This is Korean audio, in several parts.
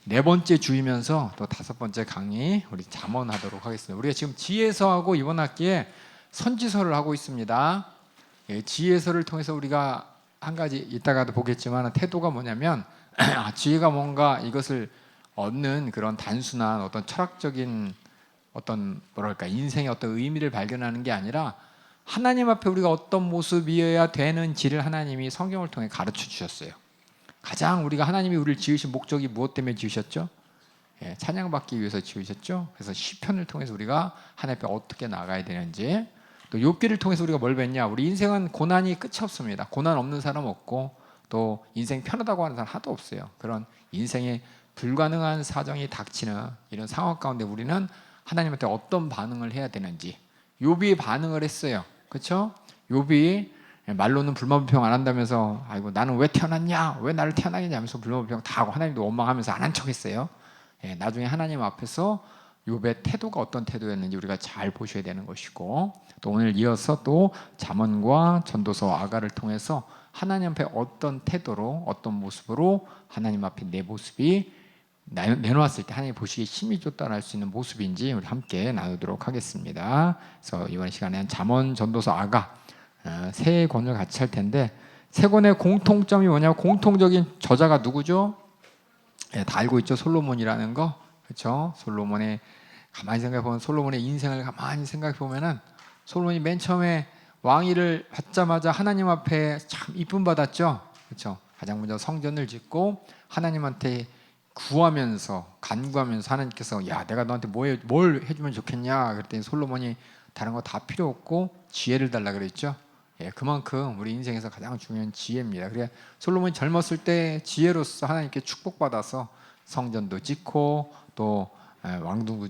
네 번째 주이면서 또 다섯 번째 강의 우리 잠언하도록 하겠습니다. 우리가 지금 지혜서하고 이번 학기에 선지서를 하고 있습니다. 지혜서를 통해서 우리가 한 가지 이따가도 보겠지만 태도가 뭐냐면 지혜가 뭔가 이것을 얻는 그런 단순한 어떤 철학적인 어떤 뭐랄까 인생의 어떤 의미를 발견하는 게 아니라 하나님 앞에 우리가 어떤 모습이어야 되는지를 하나님이 성경을 통해 가르쳐 주셨어요. 가장 우리가 하나님이 우리를 지으신 목적이 무엇 때문에 지으셨죠? 찬양받기 위해서 지으셨죠. 그래서 시편을 통해서 우리가 하나님 앞에 어떻게 나가야 되는지, 또 욥기를 통해서 우리가 뭘 뵀냐? 우리 인생은 고난이 끝이 없습니다. 고난 없는 사람 없고 또 인생 편하다고 하는 사람 하나도 없어요. 그런 인생에 불가능한 사정이 닥치는 이런 상황 가운데 우리는 하나님한테 어떤 반응을 해야 되는지, 욥이 반응을 했어요. 그렇죠? 욥이 말로는 불만불평 안 한다면서 아이고 나는 왜 태어났냐, 왜 나를 태어나게 하면서 불만불평 다 하고 하나님도 원망하면서 안 한 척했어요. 나중에 하나님 앞에서 욥의 태도가 어떤 태도였는지 우리가 잘 보셔야 되는 것이고, 또 오늘 이어서 또 잠언과 전도서 아가를 통해서 하나님 앞에 어떤 태도로 어떤 모습으로 하나님 앞에 내 모습이 내놓았을 때 하나님 보시기에 힘이 좋다고 할 수 있는 모습인지 우리 함께 나누도록 하겠습니다. 그래서 이번 시간에는 잠언, 전도서, 아가 세 권을 같이 할 텐데, 세 권의 공통점이 뭐냐면 공통적인 저자가 누구죠? 다 알고 있죠. 솔로몬이라는 거. 그렇죠? 솔로몬의 가만히 생각해 보면 솔로몬의 인생을 가만히 생각해 보면은 솔로몬이 맨 처음에 왕위를 받자마자 하나님 앞에 참 이쁨 받았죠. 그렇죠? 가장 먼저 성전을 짓고 하나님한테 구하면서 간구하면서 하나님께서 야 내가 너한테 뭘 해주면 좋겠냐 그랬더니 솔로몬이 다른 거 다 필요 없고 지혜를 달라 그랬죠. 그만큼 우리 인생에서 가장 중요한 지혜입니다. 그래 솔로몬이 젊었을 때 지혜로서 하나님께 축복받아서 성전도 짓고 또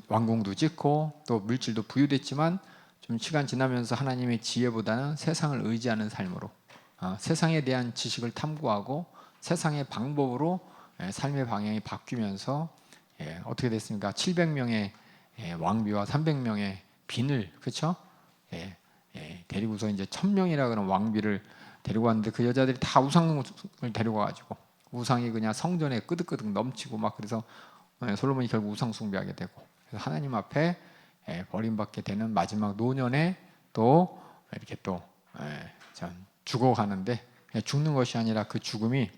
왕궁도 짓고 또 물질도 부유됐지만 좀 시간 지나면서 하나님의 지혜보다는 세상을 의지하는 삶으로 세상에 대한 지식을 탐구하고 세상의 방법으로 삶의 방향이 바뀌면서 어떻게 됐습니까? 700명의 왕비와 300명의 빈을 그렇죠? 데리고서 이제 1000명이라 그런 왕비를 데리고 왔는데 그 여자들이 다 우상을 데리고 와가지고 우상이 그냥 성전에 끄득끄득 넘치고 막 그래서 솔로몬이 결국 우상 숭배하게 되고 그래서 하나님 앞에 버림받게 되는 마지막 노년에 또 이렇게 또 죽어가는데 죽는 것이 아니라 그 죽음이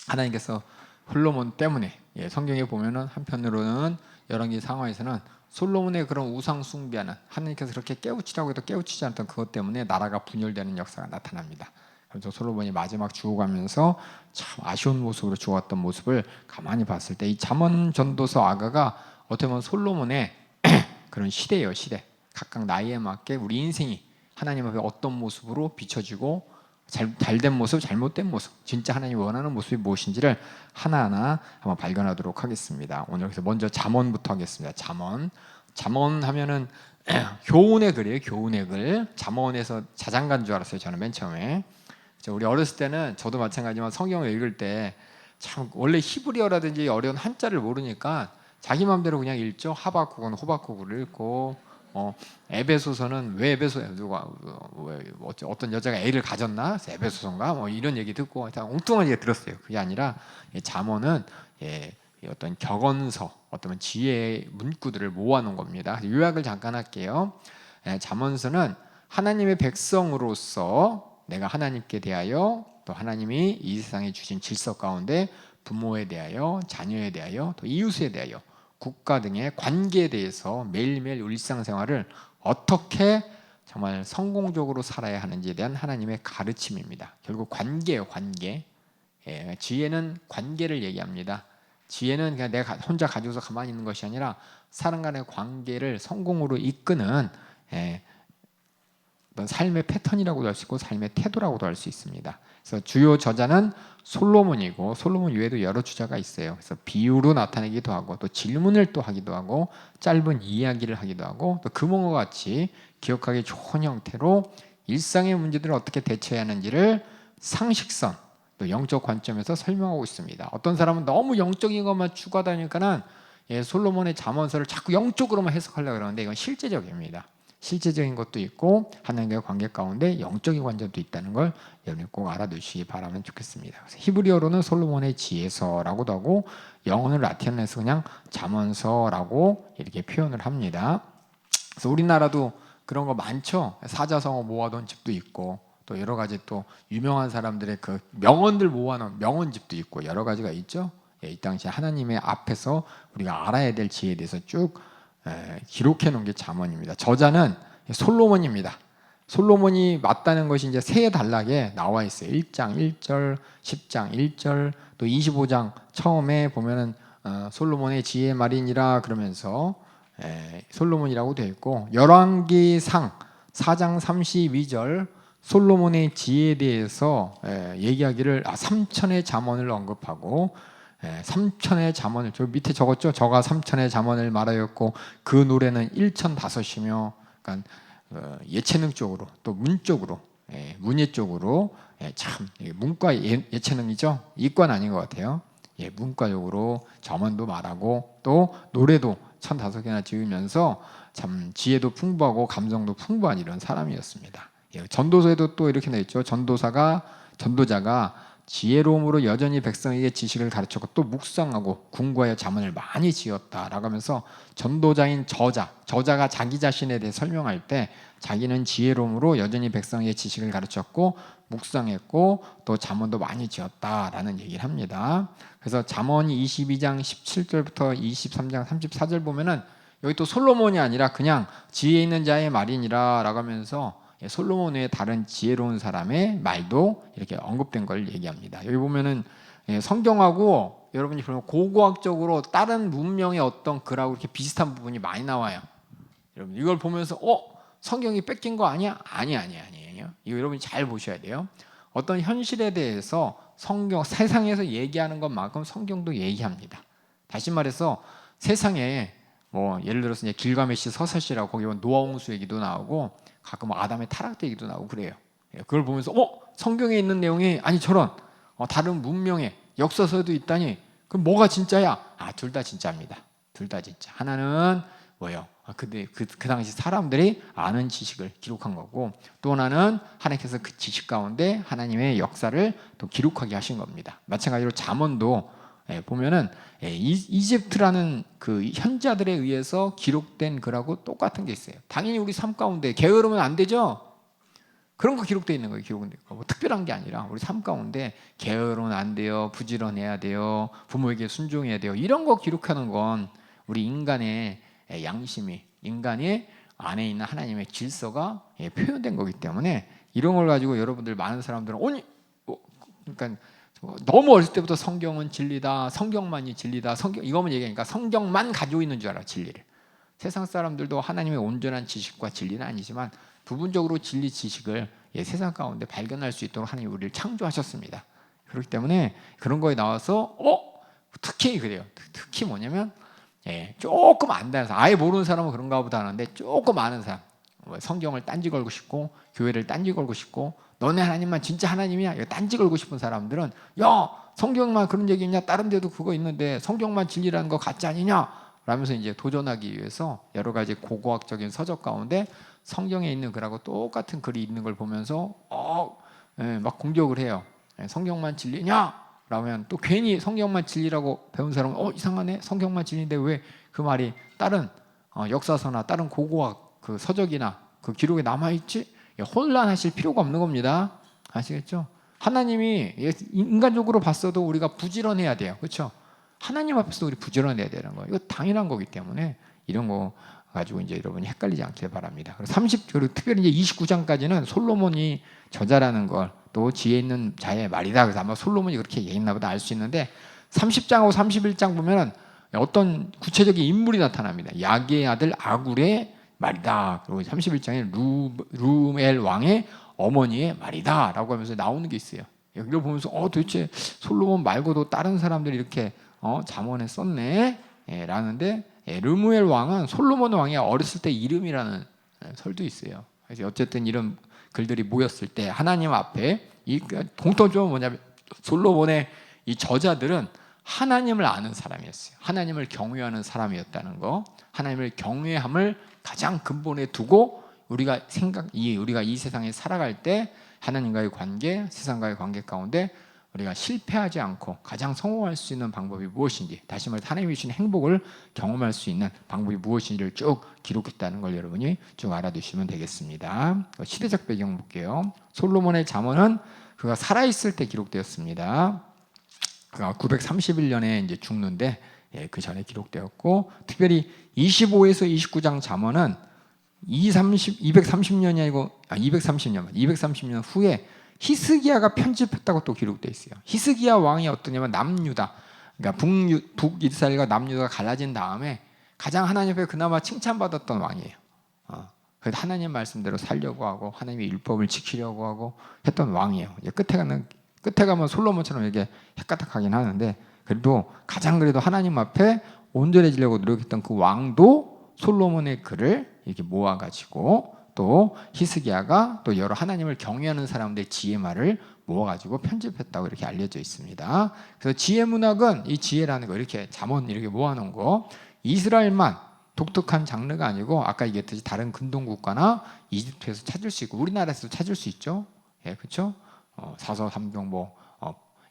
하나님께서 솔로몬 때문에 성경에 보면은 한편으로는 열왕기 상하에서는 솔로몬의 그런 우상 숭배하는 하나님께서 그렇게 깨우치라고 해도 깨우치지 않던 그것 때문에 나라가 분열되는 역사가 나타납니다. 그래서 솔로몬이 마지막 죽어가면서 참 아쉬운 모습으로 죽었던 모습을 가만히 봤을 때 이 잠언 전도서 아가가 어떻게 보면 솔로몬의 그런 시대예요. 시대. 각각 나이에 맞게 우리 인생이 하나님 앞에 어떤 모습으로 비춰지고 잘된 모습, 잘못된 모습, 진짜 하나님이 원하는 모습이 무엇인지를 하나하나 한번 발견하도록 하겠습니다. 오늘 그래서 먼저 잠언부터 하겠습니다. 잠언 하면은 교훈의 글이에요. 교훈의 글. 잠언에서 자장가인 줄 알았어요. 저는 맨 처음에. 우리 어렸을 때는 저도 마찬가지지만 성경을 읽을 때 참 원래 히브리어라든지 어려운 한자를 모르니까 자기 마음대로 그냥 읽죠. 하박국은 호박국을 읽고 에베소서는 왜 누가 어떤 여자가 애를 가졌나? 에베소서인가? 뭐 이런 얘기 듣고 엉뚱한 얘기 들었어요. 그게 아니라 잠언은 어떤 격언서, 어떤 지혜의 문구들을 모아놓은 겁니다. 요약을 잠깐 할게요. 잠언서는 하나님의 백성으로서 내가 하나님께 대하여 또 하나님이 이 세상에 주신 질서 가운데 부모에 대하여, 자녀에 대하여, 또 이웃에 대하여 국가 등의 관계에 대해서 매일매일 일상생활을 어떻게 정말 성공적으로 살아야 하는지에 대한 하나님의 가르침입니다. 결국 관계예요. 관계. 지혜는 관계를 얘기합니다. 지혜는 그냥 내가 혼자 가지고서 가만히 있는 것이 아니라 사람 간의 관계를 성공으로 이끄는 삶의 패턴이라고도 할 수 있고 삶의 태도라고도 할 수 있습니다. 그래서 주요 저자는 솔로몬이고 솔로몬 외에도 여러 주자가 있어요. 그래서 비유로 나타내기도 하고 또 질문을 또 하기도 하고 짧은 이야기를 하기도 하고 또 금붕어와 같이 기억하기 좋은 형태로 일상의 문제들을 어떻게 대처해야 하는지를 상식선 또 영적 관점에서 설명하고 있습니다. 어떤 사람은 너무 영적인 것만 추구하다 보니까는 솔로몬의 잠언서를 자꾸 영적으로만 해석하려고 그러는데 이건 실제적입니다. 실제적인 것도 있고 하나님과의 관계 가운데 영적인 관점도 있다는 걸 여러분이 꼭 알아두시기 바라면 좋겠습니다. 그래서 히브리어로는 솔로몬의 지혜서라고도 하고 영혼을 나타내서 그냥 잠언서라고 이렇게 표현을 합니다. 그래서 우리나라도 그런 거 많죠. 사자성어 모아둔 집도 있고 또 여러 가지 또 유명한 사람들의 그 명언들 모아놓은 명언집도 있고 여러 가지가 있죠. 이 당시 하나님의 앞에서 우리가 알아야 될 지혜에 대해서 쭉 기록해 놓은 게 잠언입니다. 저자는 솔로몬입니다. 솔로몬이 맞다는 것이 이제 세 단락에 나와 있어요. 1장 1절, 10장 1절, 또 25장 처음에 보면은 솔로몬의 지혜 말이니라 그러면서 솔로몬이라고 되어 있고, 열왕기상 4장 32절 솔로몬의 지혜에 대해서 얘기하기를 3천의 잠언을 언급하고, 3천의 잠언을 저 밑에 적었죠. 저가 3천의 잠언을 말하였고 그 노래는 1,005이며, 그러니까 예체능 쪽으로 또 문쪽으로 문예 쪽으로 참 문과 예체능이죠. 이과는 아닌 것 같아요. 문과적으로 잠언도 말하고 또 노래도 1,005개나 지으면서 참 지혜도 풍부하고 감성도 풍부한 이런 사람이었습니다. 전도서에도 또 이렇게 돼 있죠. 전도자가 지혜로움으로 여전히 백성에게 지식을 가르쳤고 또 묵상하고 궁구하여 잠언을 많이 지었다라고 하면서 전도자인 저자가 자기 자신에 대해 설명할 때 자기는 지혜로움으로 여전히 백성에게 지식을 가르쳤고 묵상했고 또 잠언도 많이 지었다라는 얘기를 합니다. 그래서 잠언이 22장 17절부터 23장 34절 보면은 여기 또 솔로몬이 아니라 그냥 지혜 있는 자의 말이니라 라고 하면서 솔로몬 외에 다른 지혜로운 사람의 말도 이렇게 언급된 걸 얘기합니다. 여기 보면은 성경하고 여러분이 보면 고고학적으로 다른 문명의 어떤 글하고 이렇게 비슷한 부분이 많이 나와요. 여러분 이걸 보면서 성경이 뺏긴 거 아니야? 아니에요. 이거 여러분이 잘 보셔야 돼요. 어떤 현실에 대해서 성경 세상에서 얘기하는 것만큼 성경도 얘기합니다. 다시 말해서 세상에 뭐 예를 들어서 이제 길가메시 서사시라고 거기 보면 노아 홍수 얘기도 나오고 가끔 아담의 타락 얘기도 나오고 그래요. 그걸 보면서 성경에 있는 내용이 아니 저런 다른 문명의 역사서에도 있다니 그럼 뭐가 진짜야? 둘 다 진짜입니다. 둘 다 진짜. 하나는 뭐예요? 그 당시 사람들이 아는 지식을 기록한 거고 또 하나는 하나님께서 그 지식 가운데 하나님의 역사를 또 기록하게 하신 겁니다. 마찬가지로 잠언도 보면은 이집트라는 그 현자들에 의해서 기록된 글하고 똑같은 게 있어요. 당연히 우리 삶 가운데 게으르면 안 되죠. 그런 거 기록되어 있는 거예요. 기록된 거. 뭐 특별한 게 아니라 우리 삶 가운데 게으르면 안 돼요. 부지런해야 돼요. 부모에게 순종해야 돼요. 이런 거 기록하는 건 우리 인간의 양심이 인간의 안에 있는 하나님의 질서가 표현된 거기 때문에 이런 걸 가지고 여러분들 많은 사람들은 그러니까 너무 어렸을 때부터 성경은 진리다, 성경만이 진리다, 이거만 얘기하니까 성경만 가지고 있는 줄 알아. 진리를. 세상 사람들도 하나님의 온전한 지식과 진리는 아니지만 부분적으로 진리 지식을 세상 가운데 발견할 수 있도록 하나님이 우리를 창조하셨습니다. 그렇기 때문에 그런 거에 나와서 특히 그래요. 특히 뭐냐면 조금 안다는 사람, 아예 모르는 사람은 그런가 보다 하는데 조금 아는 사람, 성경을 딴지 걸고 싶고 교회를 딴지 걸고 싶고 너네 하나님만 진짜 하나님이야 이거 딴지 걸고 싶은 사람들은 야 성경만 그런 얘기 있냐, 다른 데도 그거 있는데 성경만 진리라는 거 가짜 아니냐 라면서 이제 도전하기 위해서 여러 가지 고고학적인 서적 가운데 성경에 있는 글하고 똑같은 글이 있는 걸 보면서 막 공격을 해요. 성경만 진리냐? 라면 또 괜히 성경만 진리라고 배운 사람은 이상하네, 성경만 진리인데 왜 그 말이 다른 역사서나 다른 고고학 그 서적이나 그 기록에 남아있지? 혼란하실 필요가 없는 겁니다. 아시겠죠? 하나님이 인간적으로 봤어도 우리가 부지런해야 돼요. 그렇죠? 하나님 앞에서 우리 부지런해야 되는 거예요. 이거 당연한 거기 때문에 이런 거 가지고 이제 여러분이 헷갈리지 않길 바랍니다. 그리고 특별히 이제 29장까지는 솔로몬이 저자라는 걸 또 지혜 있는 자의 말이다. 그래서 아마 솔로몬이 그렇게 얘기했나 보다 알 수 있는데 30장하고 31장 보면은 어떤 구체적인 인물이 나타납니다. 야게의 아들 아굴의 말이다. 그리고 31장에 루멜 왕의 어머니의 말이다 라고 하면서 나오는 게 있어요. 이걸 보면서 도대체 솔로몬 말고도 다른 사람들이 이렇게 잠언에 썼네 라는데 르무엘 왕은 솔로몬 왕이 어렸을 때 이름이라는 설도 있어요. 그래서 어쨌든 이런 글들이 모였을 때 하나님 앞에 이 공통점은 뭐냐면 솔로몬의 이 저자들은 하나님을 아는 사람이었어요. 하나님을 경외하는 사람이었다는 거. 하나님을 경외함을 가장 근본에 두고 우리가 이 세상에 살아갈 때 하나님과의 관계, 세상과의 관계 가운데 우리가 실패하지 않고 가장 성공할 수 있는 방법이 무엇인지, 다시 말해서 하나님이 주신 행복을 경험할 수 있는 방법이 무엇인지를 쭉 기록했다는 걸 여러분이 쭉 알아두시면 되겠습니다. 시대적 배경 볼게요. 솔로몬의 잠언은 그가 살아있을 때 기록되었습니다. 그가 931년에 이제 죽는데 그 전에 기록되었고, 특별히 25에서 29장 잠언은 230년이 아니고 230년 후에 히스기야가 편집했다고 또 기록되어 있어요. 히스기야 왕이 어떠냐면 남유다, 그러니까 북이스라엘과 남유다가 갈라진 다음에 가장 하나님 앞에 그나마 칭찬받았던 왕이에요. 그래서 하나님 말씀대로 살려고 하고 하나님의 율법을 지키려고 하고 했던 왕이에요. 이제 끝에 가면 솔로몬처럼 이게 헷가닥하긴 하는데, 그래도 가장 그래도 하나님 앞에 온전해지려고 노력했던 그 왕도 솔로몬의 글을 이렇게 모아가지고, 또 히스기야가 또 여러 하나님을 경외하는 사람들의 지혜 말을 모아가지고 편집했다고 이렇게 알려져 있습니다. 그래서 지혜 문학은, 이 지혜라는 거 이렇게 잠언 이렇게 모아놓은 거, 이스라엘만 독특한 장르가 아니고 아까 얘기했듯이 다른 근동 국가나 이집트에서 찾을 수 있고 우리나라에서도 찾을 수 있죠. 예, 그렇죠? 사서 삼경보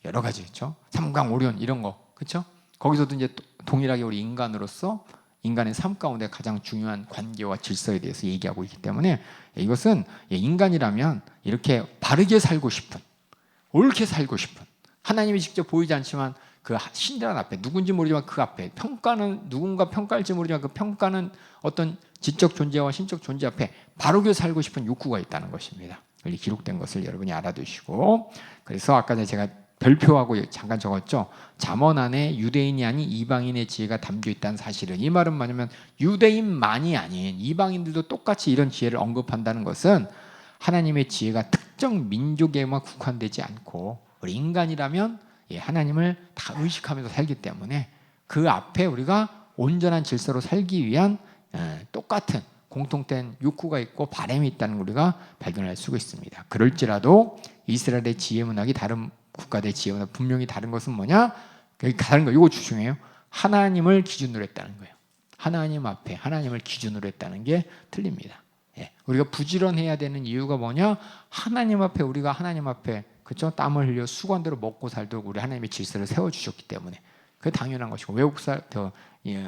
여러 가지 있죠. 삼강오륜 이런 거, 그렇죠? 거기서도 이제 동일하게 우리 인간으로서 인간의 삶 가운데 가장 중요한 관계와 질서에 대해서 얘기하고 있기 때문에, 이것은 인간이라면 이렇게 바르게 살고 싶은, 옳게 살고 싶은, 하나님이 직접 보이지 않지만 그 신이라는 앞에, 누군지 모르지만 그 앞에 평가는, 누군가 평가할지 모르지만 그 평가는 어떤 지적 존재와 신적 존재 앞에 바르게 살고 싶은 욕구가 있다는 것입니다. 여기 기록된 것을 여러분이 알아두시고, 그래서 아까 제가 별표하고 잠깐 적었죠. 잠언 안에 유대인이 아닌 이방인의 지혜가 담겨 있다는 사실은, 이 말은 뭐냐면 유대인만이 아닌 이방인들도 똑같이 이런 지혜를 언급한다는 것은 하나님의 지혜가 특정 민족에만 국한되지 않고 우리 인간이라면 하나님을 다 의식하면서 살기 때문에 그 앞에 우리가 온전한 질서로 살기 위한 똑같은 공통된 욕구가 있고 바람이 있다는 걸 우리가 발견할 수가 있습니다. 그럴지라도 이스라엘의 지혜 문학이 다른 국가대 지혜 문학 분명히 다른 것은 뭐냐? 다른 거, 이거 중요해요. 하나님을 기준으로 했다는 거예요. 하나님 앞에 하나님을 기준으로 했다는 게 틀립니다. 우리가 부지런해야 되는 이유가 뭐냐? 하나님 앞에, 우리가 하나님 앞에, 그렇죠? 땀을 흘려 수건대로 먹고 살도록 우리 하나님의 질서를 세워주셨기 때문에 그게 당연한 것이고,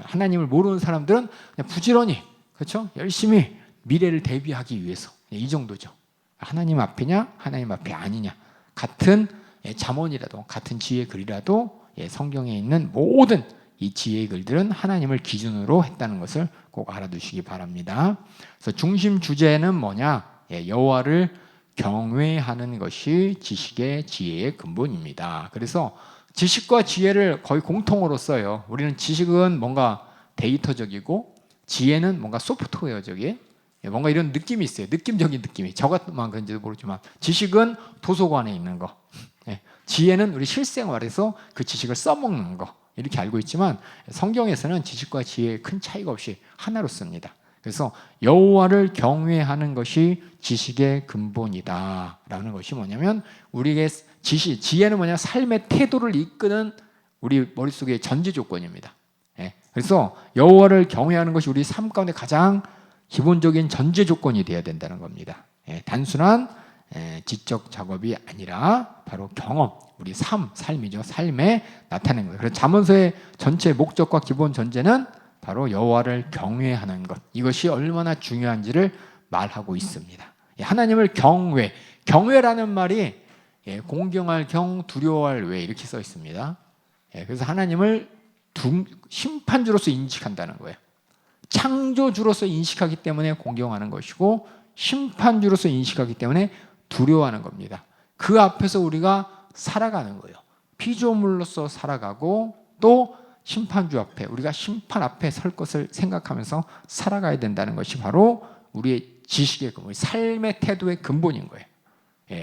하나님을 모르는 사람들은 그냥 부지런히, 그렇죠? 열심히 미래를 대비하기 위해서, 이 정도죠. 하나님 앞이냐 하나님 앞이 아니냐, 같은 잠언이라도 같은 지혜의 글이라도 성경에 있는 모든 이 지혜의 글들은 하나님을 기준으로 했다는 것을 꼭 알아두시기 바랍니다. 그래서 중심 주제는 뭐냐? 여호와를 경외하는 것이 지식의 지혜의 근본입니다. 그래서 지식과 지혜를 거의 공통으로 써요. 우리는 지식은 뭔가 데이터적이고 지혜는 뭔가 소프트웨어적인, 뭔가 이런 느낌이 있어요. 느낌적인 느낌이. 저것만 그런지도 모르지만 지식은 도서관에 있는 거, 지혜는 우리 실생활에서 그 지식을 써먹는 거, 이렇게 알고 있지만 성경에서는 지식과 지혜에 큰 차이가 없이 하나로 씁니다. 그래서 여호와를 경외하는 것이 지식의 근본이다라는 것이 뭐냐면, 우리의 지혜는 뭐냐? 삶의 태도를 이끄는 우리 머릿속의 전제 조건입니다. 그래서 여호와를 경외하는 것이 우리 삶 가운데 가장 기본적인 전제 조건이 되어야 된다는 겁니다. 단순한 지적 작업이 아니라 바로 경험, 우리 삶이죠. 삶에 나타내는 거예요. 그래서 잠언서의 전체 목적과 기본 전제는 바로 여호와를 경외하는 것, 이것이 얼마나 중요한지를 말하고 있습니다. 하나님을 경외라는 말이 공경할 경, 두려워할 외 이렇게 써 있습니다. 그래서 하나님을 심판주로서 인식한다는 거예요. 창조주로서 인식하기 때문에 공경하는 것이고, 심판주로서 인식하기 때문에 두려워하는 겁니다. 그 앞에서 우리가 살아가는 거예요. 피조물로서 살아가고, 또 심판주 앞에, 우리가 심판 앞에 설 것을 생각하면서 살아가야 된다는 것이 바로 우리의 지식의 근본, 삶의 태도의 근본인 거예요.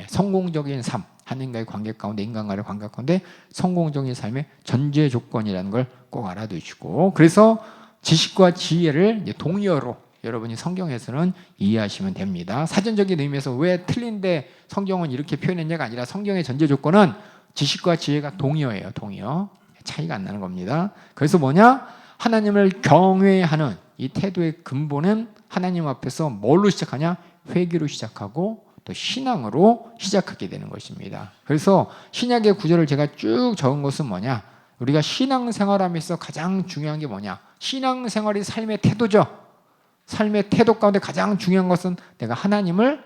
성공적인 삶, 하나님과의 관계 가운데, 인간과의 관계 가운데 성공적인 삶의 전제 조건이라는 걸 꼭 알아두시고, 그래서 지식과 지혜를 동의어로 여러분이 성경에서는 이해하시면 됩니다. 사전적인 의미에서 왜 틀린데 성경은 이렇게 표현했냐가 아니라, 성경의 전제 조건은 지식과 지혜가 동의어예요. 동의어. 차이가 안 나는 겁니다. 그래서 뭐냐? 하나님을 경외하는 이 태도의 근본은 하나님 앞에서 뭘로 시작하냐? 회개로 시작하고 또 신앙으로 시작하게 되는 것입니다. 그래서 신약의 구절을 제가 쭉 적은 것은 뭐냐? 우리가 신앙생활하면서 가장 중요한 게 뭐냐? 신앙생활이 삶의 태도죠. 삶의 태도 가운데 가장 중요한 것은 내가 하나님을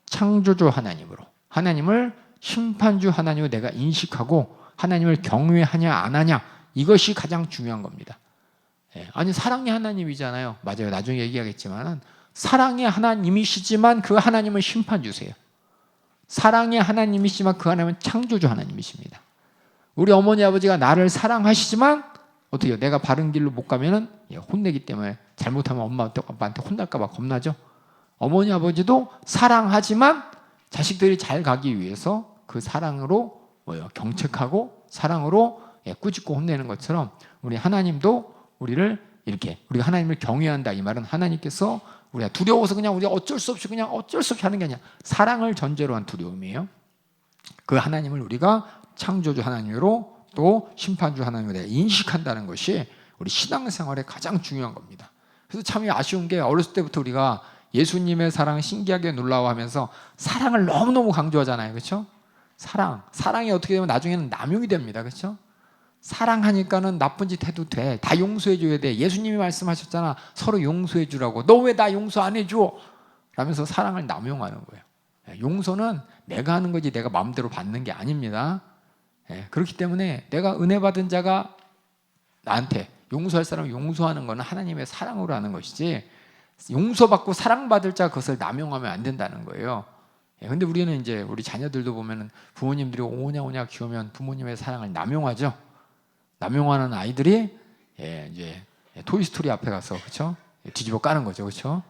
창조주 하나님으로, 하나님을 심판주 하나님으로 내가 인식하고 하나님을 경외하냐 안 하냐, 이것이 가장 중요한 겁니다. 아니 사랑의 하나님이잖아요. 맞아요. 나중에 얘기하겠지만 사랑의 하나님이시지만 그 하나님은 심판주세요. 사랑의 하나님이시지만 그 하나님은 창조주 하나님이십니다. 우리 어머니 아버지가 나를 사랑하시지만 어떻게 해요? 내가 바른 길로 못 가면은 혼내기 때문에, 잘못하면 엄마한테 아빠한테 혼날까 봐 겁나죠. 어머니 아버지도 사랑하지만 자식들이 잘 가기 위해서 그 사랑으로 경책하고 사랑으로 꾸짖고 혼내는 것처럼 우리 하나님도 우리를 이렇게, 우리가 하나님을 경외한다 이 말은 하나님께서 우리가 두려워서 그냥 우리가 어쩔 수 없이 하는 게 아니라 사랑을 전제로 한 두려움이에요. 그 하나님을 우리가 창조주 하나님으로 또 심판주 하나님으로 인식한다는 것이 우리 신앙생활에 가장 중요한 겁니다. 그래서 참 아쉬운 게 어렸을 때부터 우리가 예수님의 사랑 신기하게 놀라워하면서 사랑을 너무너무 강조하잖아요. 그렇죠? 사랑이 어떻게 되면 나중에는 남용이 됩니다. 그렇죠? 사랑하니까는 나쁜 짓 해도 돼. 다 용서해 줘야 돼. 예수님이 말씀하셨잖아. 서로 용서해 주라고. 너 왜 나 용서 안 해줘? 라면서 사랑을 남용하는 거예요. 용서는 내가 하는 거지 내가 마음대로 받는 게 아닙니다. 그렇기 때문에 내가 은혜 받은 자가 나한테 용서할 사람을 용서하는 것은 하나님의 사랑으로 하는 것이지, 용서받고 사랑받을 자 그것을 남용하면 안 된다는 거예요. 근데 우리는 이제 우리 자녀들도 보면은 부모님들이 오냐오냐 키우면 부모님의 사랑을 남용하죠. 남용하는 아이들이 이제 토이스토리 앞에 가서 그렇죠? 뒤집어 까는 거죠. 그렇죠?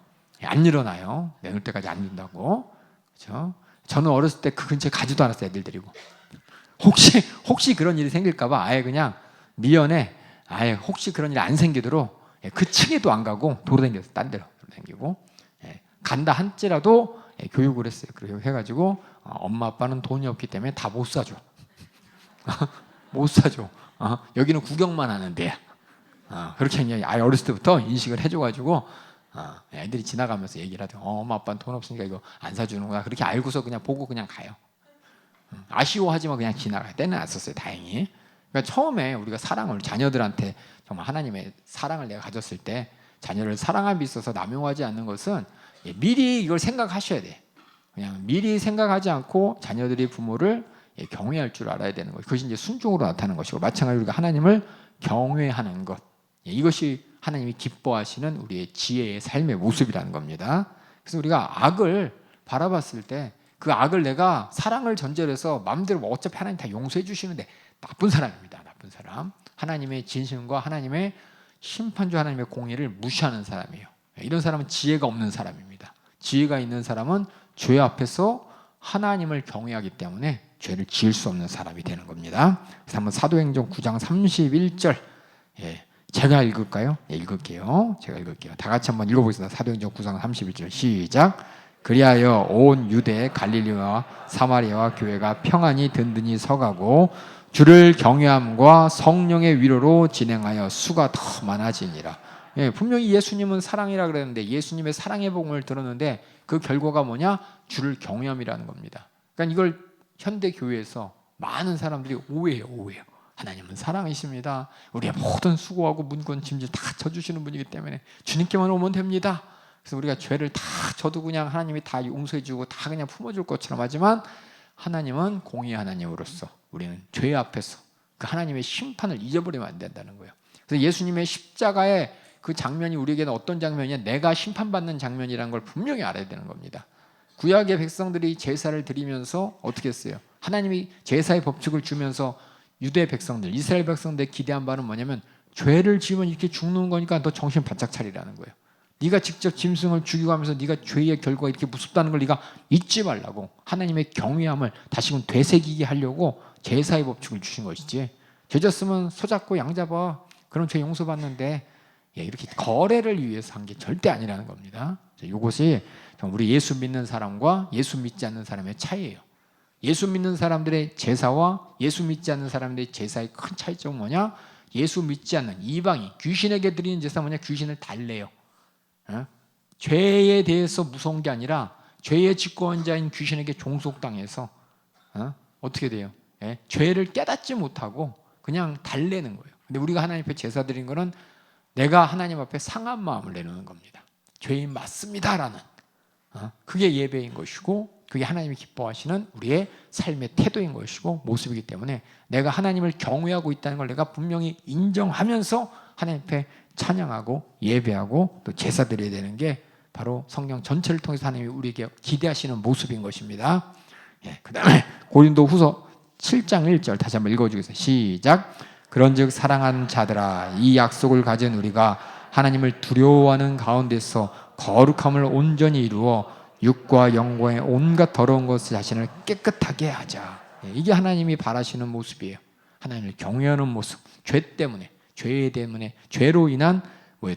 안 일어나요. 내놓을 때까지 안 된다고. 그렇죠? 저는 어렸을 때 그 근처에 가지도 않았어요. 애들 데리고. 혹시 그런 일이 생길까 봐 아예 그냥 미연에 아예 혹시 그런 일이 안 생기도록 그 층에도 안 가고 도로 다녀서 딴 데로 다니고, 간다 한지라도 교육을 했어요. 그리고 해가지고 엄마 아빠는 돈이 없기 때문에 다 못 사줘. 못 사줘. 여기는 구경만 하는 데야. 그렇게 그냥 아예 어렸을 때부터 인식을 해줘가지고 애들이 지나가면서 얘기를 하죠. 엄마 아빠는 돈 없으니까 이거 안 사주는구나. 그렇게 알고서 그냥 보고 그냥 가요. 아쉬워하지만 그냥 지나가요. 때는 안 썼어요. 다행히. 그러니까 처음에 우리가 사랑을 자녀들한테 정말 하나님의 사랑을 내가 가졌을 때 자녀를 사랑함에 있어서 남용하지 않는 것은 미리 이걸 생각하셔야 돼. 그냥 미리 생각하지 않고 자녀들이 부모를 경외할 줄 알아야 되는 것. 그것이 이제 순종으로 나타나는 것이고, 마찬가지로 우리가 하나님을 경외하는 것. 이것이 하나님이 기뻐하시는 우리의 지혜의 삶의 모습이라는 겁니다. 그래서 우리가 악을 바라봤을 때 그 악을 내가 사랑을 전제로 해서 마음대로 어차피 하나님 다 용서해 주시는데 나쁜 사람입니다. 나쁜 사람. 하나님의 진심과 하나님의 심판주 하나님의 공의를 무시하는 사람이에요. 이런 사람은 지혜가 없는 사람입니다. 지혜가 있는 사람은 죄 앞에서 하나님을 경외하기 때문에 죄를 지을 수 없는 사람이 되는 겁니다. 그래서 한번 사도행전 9장 31절 제가 읽을까요? 읽을게요. 제가 읽을게요. 다 같이 한번 읽어보겠습니다. 사도행전 9장 31절 시작. 그리하여 온 유대 갈릴리와 사마리아와 교회가 평안히 든든히 서가고 주를 경외함과 성령의 위로로 진행하여 수가 더 많아지니라. 분명히 예수님은 사랑이라 그랬는데 예수님의 사랑의 복음을 들었는데 그 결과가 뭐냐? 주를 경외함이라는 겁니다. 그러니까 이걸 현대 교회에서 많은 사람들이 오해해요. 하나님은 사랑이십니다. 우리의 모든 수고하고 문건 짐질 다 져주시는 분이기 때문에 주님께만 오면 됩니다. 그래서 우리가 죄를 다 져도 그냥 하나님이 다 용서해주고 다 그냥 품어줄 것처럼 하지만 하나님은 공의의 하나님으로서 우리는 죄 앞에서 그 하나님의 심판을 잊어버리면 안 된다는 거예요. 그래서 예수님의 십자가의 그 장면이 우리에게는 어떤 장면이냐? 내가 심판받는 장면이라는 걸 분명히 알아야 되는 겁니다. 구약의 백성들이 제사를 드리면서 어떻게 했어요? 하나님이 제사의 법칙을 주면서 유대 백성들, 이스라엘 백성들의 기대한 바는 뭐냐면 죄를 지으면 이렇게 죽는 거니까 너 정신 바짝 차리라는 거예요. 네가 직접 짐승을 죽이고 하면서 네가 죄의 결과가 이렇게 무섭다는 걸 네가 잊지 말라고 하나님의 경외함을 다시금 되새기게 하려고 제사의 법칙을 주신 것이지, 죄 졌으면 소 잡고 양 잡아 그럼 죄 용서받는데 이렇게 거래를 위해서 한 게 절대 아니라는 겁니다. 이것이 우리 예수 믿는 사람과 예수 믿지 않는 사람의 차이예요. 예수 믿는 사람들의 제사와 예수 믿지 않는 사람들의 제사의 큰 차이점은 뭐냐? 예수 믿지 않는 이방인, 귀신에게 드리는 제사 뭐냐? 귀신을 달래요. 죄에 대해서 무서운 게 아니라 죄의 집권자인 귀신에게 종속당해서 어떻게 돼요? 예? 죄를 깨닫지 못하고 그냥 달래는 거예요. 근데 우리가 하나님 앞에 제사 드린 거는 내가 하나님 앞에 상한 마음을 내놓는 겁니다. 죄인 맞습니다라는 그게 예배인 것이고 그게 하나님이 기뻐하시는 우리의 삶의 태도인 것이고 모습이기 때문에 내가 하나님을 경외하고 있다는 걸 내가 분명히 인정하면서 하나님 앞에 찬양하고 예배하고 또 제사 드려야 되는 게 바로 성경 전체를 통해서 하나님이 우리에게 기대하시는 모습인 것입니다. 예, 그 다음에 고린도후서 7장 1절 다시 한번 읽어주겠습니다. 시작. 그런즉 사랑하는 자들아 이 약속을 가진 우리가 하나님을 두려워하는 가운데서 거룩함을 온전히 이루어 육과 영과의 온갖 더러운 것 자신을 깨끗하게 하자. 예, 이게 하나님이 바라시는 모습이에요. 하나님을 경외하는 모습. 죄 때문에 죄로 인한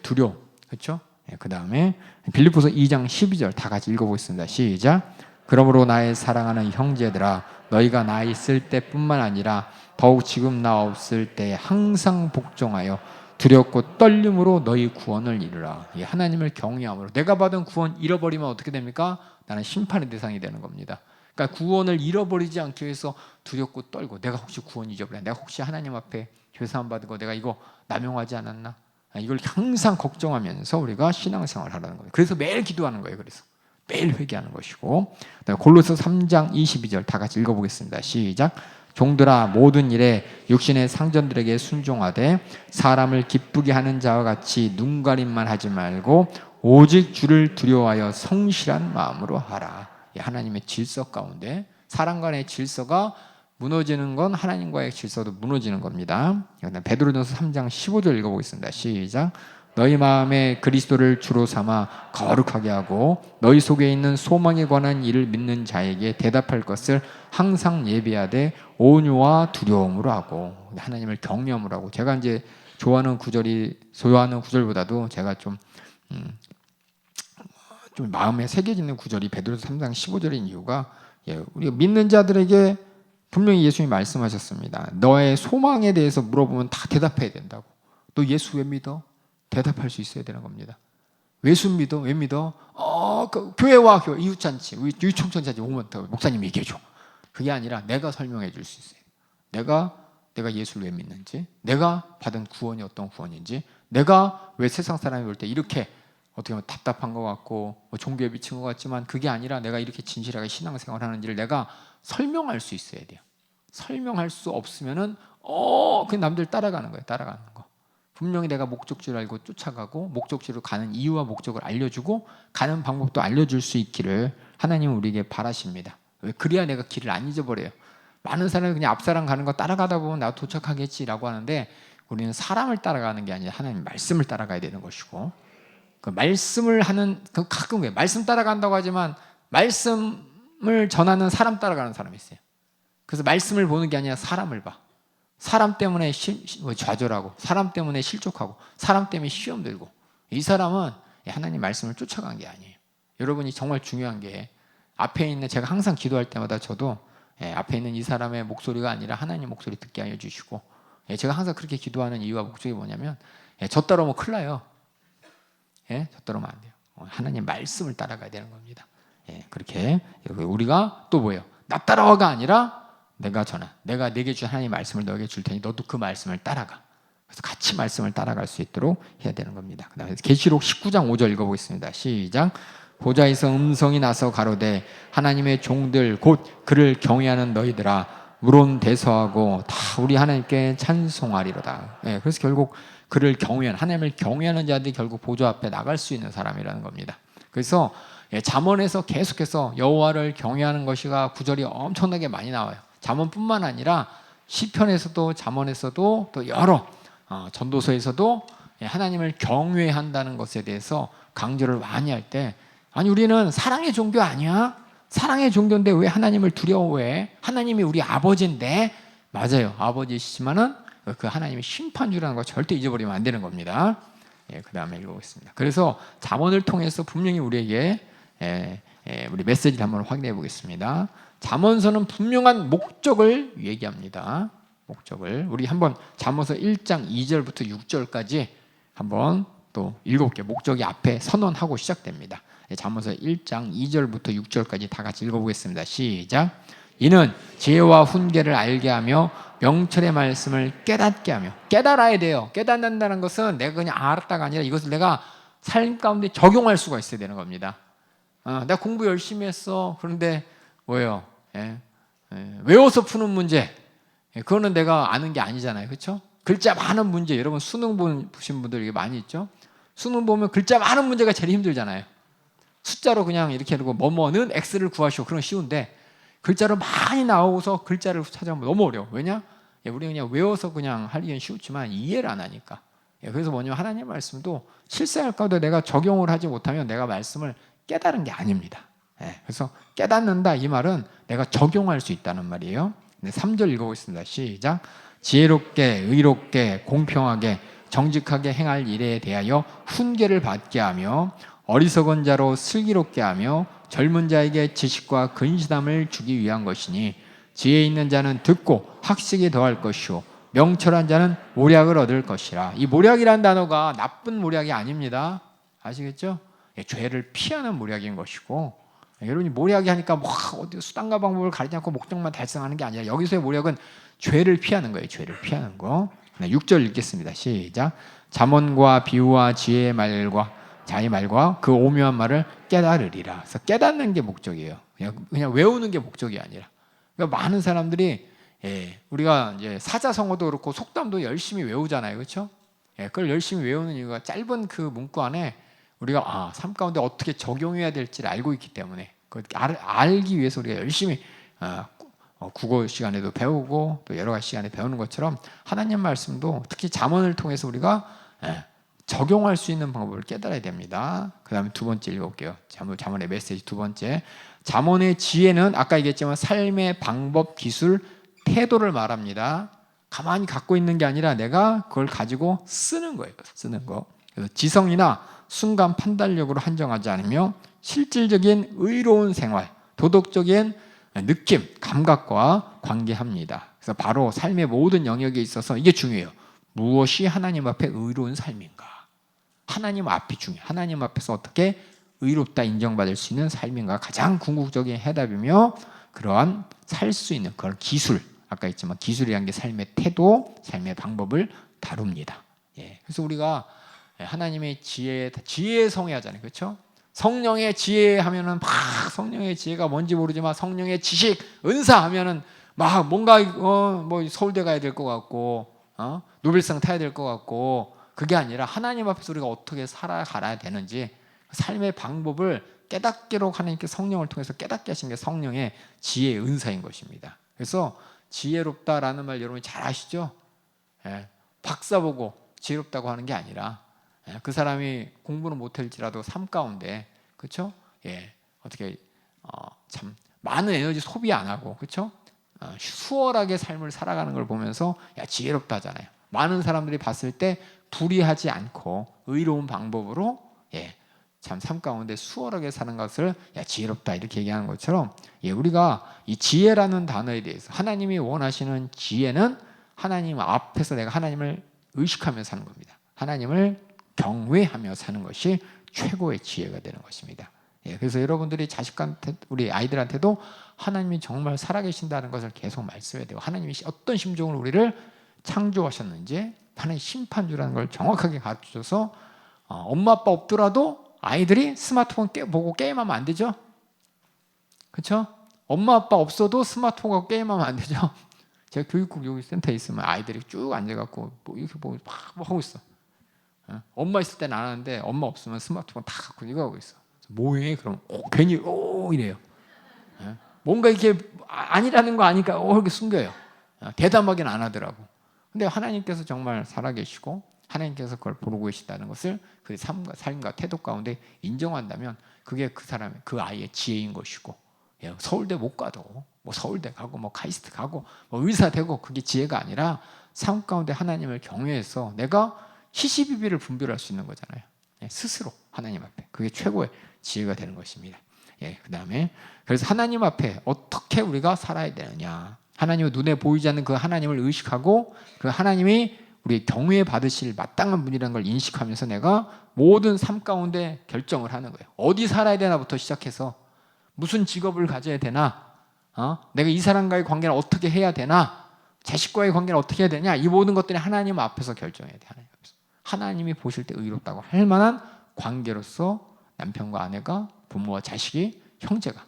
두려움. 그렇죠? 예, 그 다음에 빌립보서 2장 12절 다 같이 읽어보겠습니다. 시작. 그러므로 나의 사랑하는 형제들아 너희가 나 있을 때뿐만 아니라 더욱 지금 나 없을 때 항상 복종하여 두렵고 떨림으로 너희 구원을 이루라. 하나님을 경외함으로 내가 받은 구원 잃어버리면 어떻게 됩니까? 나는 심판의 대상이 되는 겁니다. 그러니까 구원을 잃어버리지 않기 위해서 두렵고 떨고 내가 혹시 구원 잊어버려 내가 혹시 하나님 앞에 죄사함 받은 거 내가 이거 남용하지 않았나? 이걸 항상 걱정하면서 우리가 신앙생활을 하라는 거예요. 그래서 매일 기도하는 거예요. 그래서 매일 회개하는 것이고 골로새 3장 22절 다 같이 읽어보겠습니다. 시작. 종들아 모든 일에 육신의 상전들에게 순종하되 사람을 기쁘게 하는 자와 같이 눈가림만 하지 말고 오직 주를 두려워하여 성실한 마음으로 하라. 하나님의 질서 가운데 사람 간의 질서가 무너지는 건 하나님과의 질서도 무너지는 겁니다. 베드로전서 3장 15절 읽어보겠습니다. 시작. 너희 마음에 그리스도를 주로 삼아 거룩하게 하고 너희 속에 있는 소망에 관한 일을 믿는 자에게 대답할 것을 항상 예비하되 온유와 두려움으로 하고 하나님을 경외함으로 하고 제가 이제 좋아하는 구절보다도 제가 좀 마음에 새겨지는 구절이 베드로서 3장 15절인 이유가 우리가 믿는 자들에게 분명히 예수님이 말씀하셨습니다. 너의 소망에 대해서 물어보면 다 대답해야 된다고. 너 예수 왜 믿어? 대답할 수 있어야 되는 겁니다. 왜 믿어? 왜 믿어? 교회 이웃잔치, 유청천잔치 오면 더 목사님 얘기해줘. 그게 아니라 내가 설명해 줄 수 있어요. 내가 예수를 왜 믿는지, 내가 받은 구원이 어떤 구원인지, 내가 왜 세상 사람이 볼 때 이렇게 어떻게 보면 답답한 것 같고 종교에 미친 것 같지만 그게 아니라 내가 이렇게 진실하게 신앙생활 하는지를 내가 설명할 수 있어야 돼요. 설명할 수 없으면은 그냥 남들 따라가는 거예요. 따라가는 거. 분명히 내가 목적지를 알고 쫓아가고 목적지로 가는 이유와 목적을 알려주고 가는 방법도 알려줄 수 있기를 하나님은 우리에게 바라십니다. 왜? 그래야 내가 길을 안 잊어버려요. 많은 사람이 그냥 앞사람 가는 거 따라가다 보면 나도 도착하겠지라고 하는데 우리는 사람을 따라가는 게 아니라 하나님 말씀을 따라가야 되는 것이고 그 말씀을 하는 가끔 왜 말씀 따라간다고 하지만 말씀을 전하는 사람 따라가는 사람이 있어요. 그래서 말씀을 보는 게 아니라 사람을 봐. 사람 때문에 좌절하고 사람 때문에 실족하고 사람 때문에 시험 들고 이 사람은 하나님 말씀을 쫓아간 게 아니에요. 여러분이 정말 중요한 게 앞에 있는 제가 항상 기도할 때마다 저도 앞에 있는 이 사람의 목소리가 아니라 하나님 목소리 듣게 하여 주시고 제가 항상 그렇게 기도하는 이유와 목적이 뭐냐면 저 따라오면 큰일 나요. 저 따라오면 안 돼요. 하나님 말씀을 따라가야 되는 겁니다. 그렇게 우리가 또 뭐예요? 나 따라와가 아니라 내가 내게 준 하나님 말씀을 너에게 줄 테니 너도 그 말씀을 따라가. 그래서 같이 말씀을 따라갈 수 있도록 해야 되는 겁니다. 그다음에 계시록 19장 5절 읽어보겠습니다. 시작. 보좌에서 음성이 나서 가로되 하나님의 종들 곧 그를 경외하는 너희들아 물론 대서하고 다 우리 하나님께 찬송하리로다. 그래서 결국 그를 경외하는 하나님을 경외하는 자들이 결국 보좌 앞에 나갈 수 있는 사람이라는 겁니다. 그래서 잠언에서 계속해서 여호와를 경외하는 것이가 구절이 엄청나게 많이 나와요. 잠언뿐만 아니라 시편에서도 잠언에서도 또 여러 전도서에서도 하나님을 경외한다는 것에 대해서 강조를 많이 할 때 아니 우리는 사랑의 종교 아니야? 사랑의 종교인데 왜 하나님을 두려워해? 하나님이 우리 아버지인데 맞아요. 아버지시지만은 그 하나님의 심판주라는 거 절대 잊어버리면 안 되는 겁니다. 그 다음에 읽어보겠습니다. 그래서 잠언을 통해서 분명히 우리에게 우리 메시지를 한번 확인해 보겠습니다. 잠언서는 분명한 목적을 얘기합니다. 목적을 우리 한번 잠언서 1장 2절부터 6절까지 한번 또 7개 목적이 앞에 선언하고 시작됩니다. 잠언서 1장 2절부터 6절까지 다 같이 읽어보겠습니다. 시작. 이는 지혜와 훈계를 알게 하며 명철의 말씀을 깨닫게 하며. 깨달아야 돼요. 깨닫는다는 것은 내가 그냥 알았다가 아니라 이것을 내가 삶 가운데 적용할 수가 있어야 되는 겁니다. 내가 공부 열심히 했어. 그런데 뭐예요? 외워서 푸는 문제, 그거는 내가 아는 게 아니잖아요. 그렇죠? 글자 많은 문제, 여러분 수능 보신 분들 이게 많이 있죠? 수능 보면 글자 많은 문제가 제일 힘들잖아요. 숫자로 그냥 이렇게 하고 뭐뭐는 x를 구하시오, 그런 건 쉬운데 글자로 많이 나오고서 글자를 찾아보면 너무 어려워. 왜냐? 우리 그냥 외워서 그냥 하기는 쉬웠지만 이해를 안 하니까. 그래서 뭐냐면 하나님 말씀도 실생활과도 내가 적용을 하지 못하면 내가 말씀을 깨달은 게 아닙니다. 그래서 깨닫는다 이 말은 내가 적용할 수 있다는 말이에요. 3절 읽어보겠습니다. 시작. 지혜롭게 의롭게 공평하게 정직하게 행할 일에 대하여 훈계를 받게 하며 어리석은 자로 슬기롭게 하며 젊은 자에게 지식과 근시담을 주기 위한 것이니 지혜 있는 자는 듣고 학식이 더할 것이요 명철한 자는 모략을 얻을 것이라. 이 모략이라는 단어가 나쁜 모략이 아닙니다. 아시겠죠? 죄를 피하는 모략인 것이고, 여러분이 모략이 하니까 뭐 어디 수단과 방법을 가리지 않고 목적만 달성하는 게 아니라 여기서의 모략은 죄를 피하는 거예요. 죄를 피하는 거. 6절 읽겠습니다. 시작. 잠언과 비유와 지혜의 말과 자의 말과 그 오묘한 말을 깨달으리라. 그래서 깨닫는 게 목적이에요. 그냥 외우는 게 목적이 아니라. 그러니까 많은 사람들이 우리가 이제 사자성어도 그렇고 속담도 열심히 외우잖아요. 그렇죠? 그걸 열심히 외우는 이유가 짧은 그 문구 안에 우리가 삶 가운데 어떻게 적용해야 될지를 알고 있기 때문에, 알기 위해서 우리가 열심히 국어 시간에도 배우고 또 여러 가지 시간에 배우는 것처럼 하나님 말씀도 특히 잠언을 통해서 우리가 적용할 수 있는 방법을 깨달아야 됩니다. 그 다음에 두 번째 읽어볼게요. 잠언의 메시지 두 번째. 잠언의 지혜는 아까 얘기했지만 삶의 방법, 기술, 태도를 말합니다. 가만히 갖고 있는 게 아니라 내가 그걸 가지고 쓰는 거예요. 쓰는 거. 그래서 지성이나 순간 판단력으로 한정하지 않으며 실질적인 의로운 생활, 도덕적인 느낌, 감각과 관계합니다. 그래서 바로 삶의 모든 영역에 있어서 이게 중요해요. 무엇이 하나님 앞에 의로운 삶인가? 하나님 앞이 중요해요. 하나님 앞에서 어떻게 의롭다 인정받을 수 있는 삶인가? 가장 궁극적인 해답이며 그러한 살 수 있는 그런 기술, 아까 했지만 기술이란 게 삶의 태도, 삶의 방법을 다룹니다. 그래서 우리가 하나님의 지혜의 성회 하잖아요. 그렇죠? 성령의 지혜 하면은 막 성령의 지혜가 뭔지 모르지만 성령의 지식, 은사 하면은 막 뭔가 뭐 서울대 가야 될 것 같고 노벨상 타야 될 것 같고, 그게 아니라 하나님 앞에서 우리가 어떻게 살아가야 되는지 삶의 방법을 깨닫기로 하나님께 성령을 통해서 깨닫게 하신 게 성령의 지혜의 은사인 것입니다. 그래서 지혜롭다라는 말 여러분이 잘 아시죠? 박사 보고 지혜롭다고 하는 게 아니라 그 사람이 공부는 못할지라도 삶 가운데, 그렇죠? 어떻게 참 많은 에너지 소비 안 하고, 그렇죠? 수월하게 삶을 살아가는 걸 보면서 지혜롭다 하잖아요. 많은 사람들이 봤을 때 불의하지 않고 의로운 방법으로 참 삶 가운데 수월하게 사는 것을 지혜롭다 이렇게 얘기하는 것처럼, 우리가 이 지혜라는 단어에 대해서 하나님이 원하시는 지혜는 하나님 앞에서 내가 하나님을 의식하며 사는 겁니다. 하나님을 경외하며 사는 것이 최고의 지혜가 되는 것입니다. 그래서 여러분들이 자식한테, 우리 아이들한테도 하나님이 정말 살아계신다는 것을 계속 말씀해야 돼요. 하나님이 어떤 심정으로 우리를 창조하셨는지, 하나님 심판주라는 걸 정확하게 가르쳐줘서 엄마 아빠 없더라도 아이들이 스마트폰 보고 게임하면 안 되죠? 그렇죠? 엄마 아빠 없어도 스마트폰 갖고 게임하면 안 되죠? 제가 교육국 여기 센터에 있으면 아이들이 쭉 앉아갖고 뭐 이렇게 보고 막 하고 있어. 엄마 있을 때는 안 하는데 엄마 없으면 스마트폰 다 갖고 이거 하고 있어. 뭐해? 그럼 괜히 이래요. 뭔가 이렇게 아니라는 거 아니까 이렇게 숨겨요. 대담하게는 안 하더라고. 근데 하나님께서 정말 살아계시고 하나님께서 그걸 보고 계시다는 것을 그 삶과 태도 가운데 인정한다면 그게 그 사람의, 그 아이의 지혜인 것이고, 서울대 못 가도 뭐 서울대 가고 뭐 카이스트 가고 뭐 의사 되고 그게 지혜가 아니라 삶 가운데 하나님을 경외해서 내가 희시비비를 분별할 수 있는 거잖아요. 스스로 하나님 앞에. 그게 최고의 지혜가 되는 것입니다. 그 다음에 그래서 하나님 앞에 어떻게 우리가 살아야 되느냐, 하나님의 눈에 보이지 않는 그 하나님을 의식하고 그 하나님이 우리 경외 받으실 마땅한 분이라는 걸 인식하면서 내가 모든 삶 가운데 결정을 하는 거예요. 어디 살아야 되나부터 시작해서 무슨 직업을 가져야 되나, 내가 이 사람과의 관계를 어떻게 해야 되나, 자식과의 관계를 어떻게 해야 되냐, 이 모든 것들이 하나님 앞에서 결정해야 돼. 하나님 앞에서. 하나님이 보실 때 의롭다고 할 만한 관계로서 남편과 아내가, 부모와 자식이, 형제가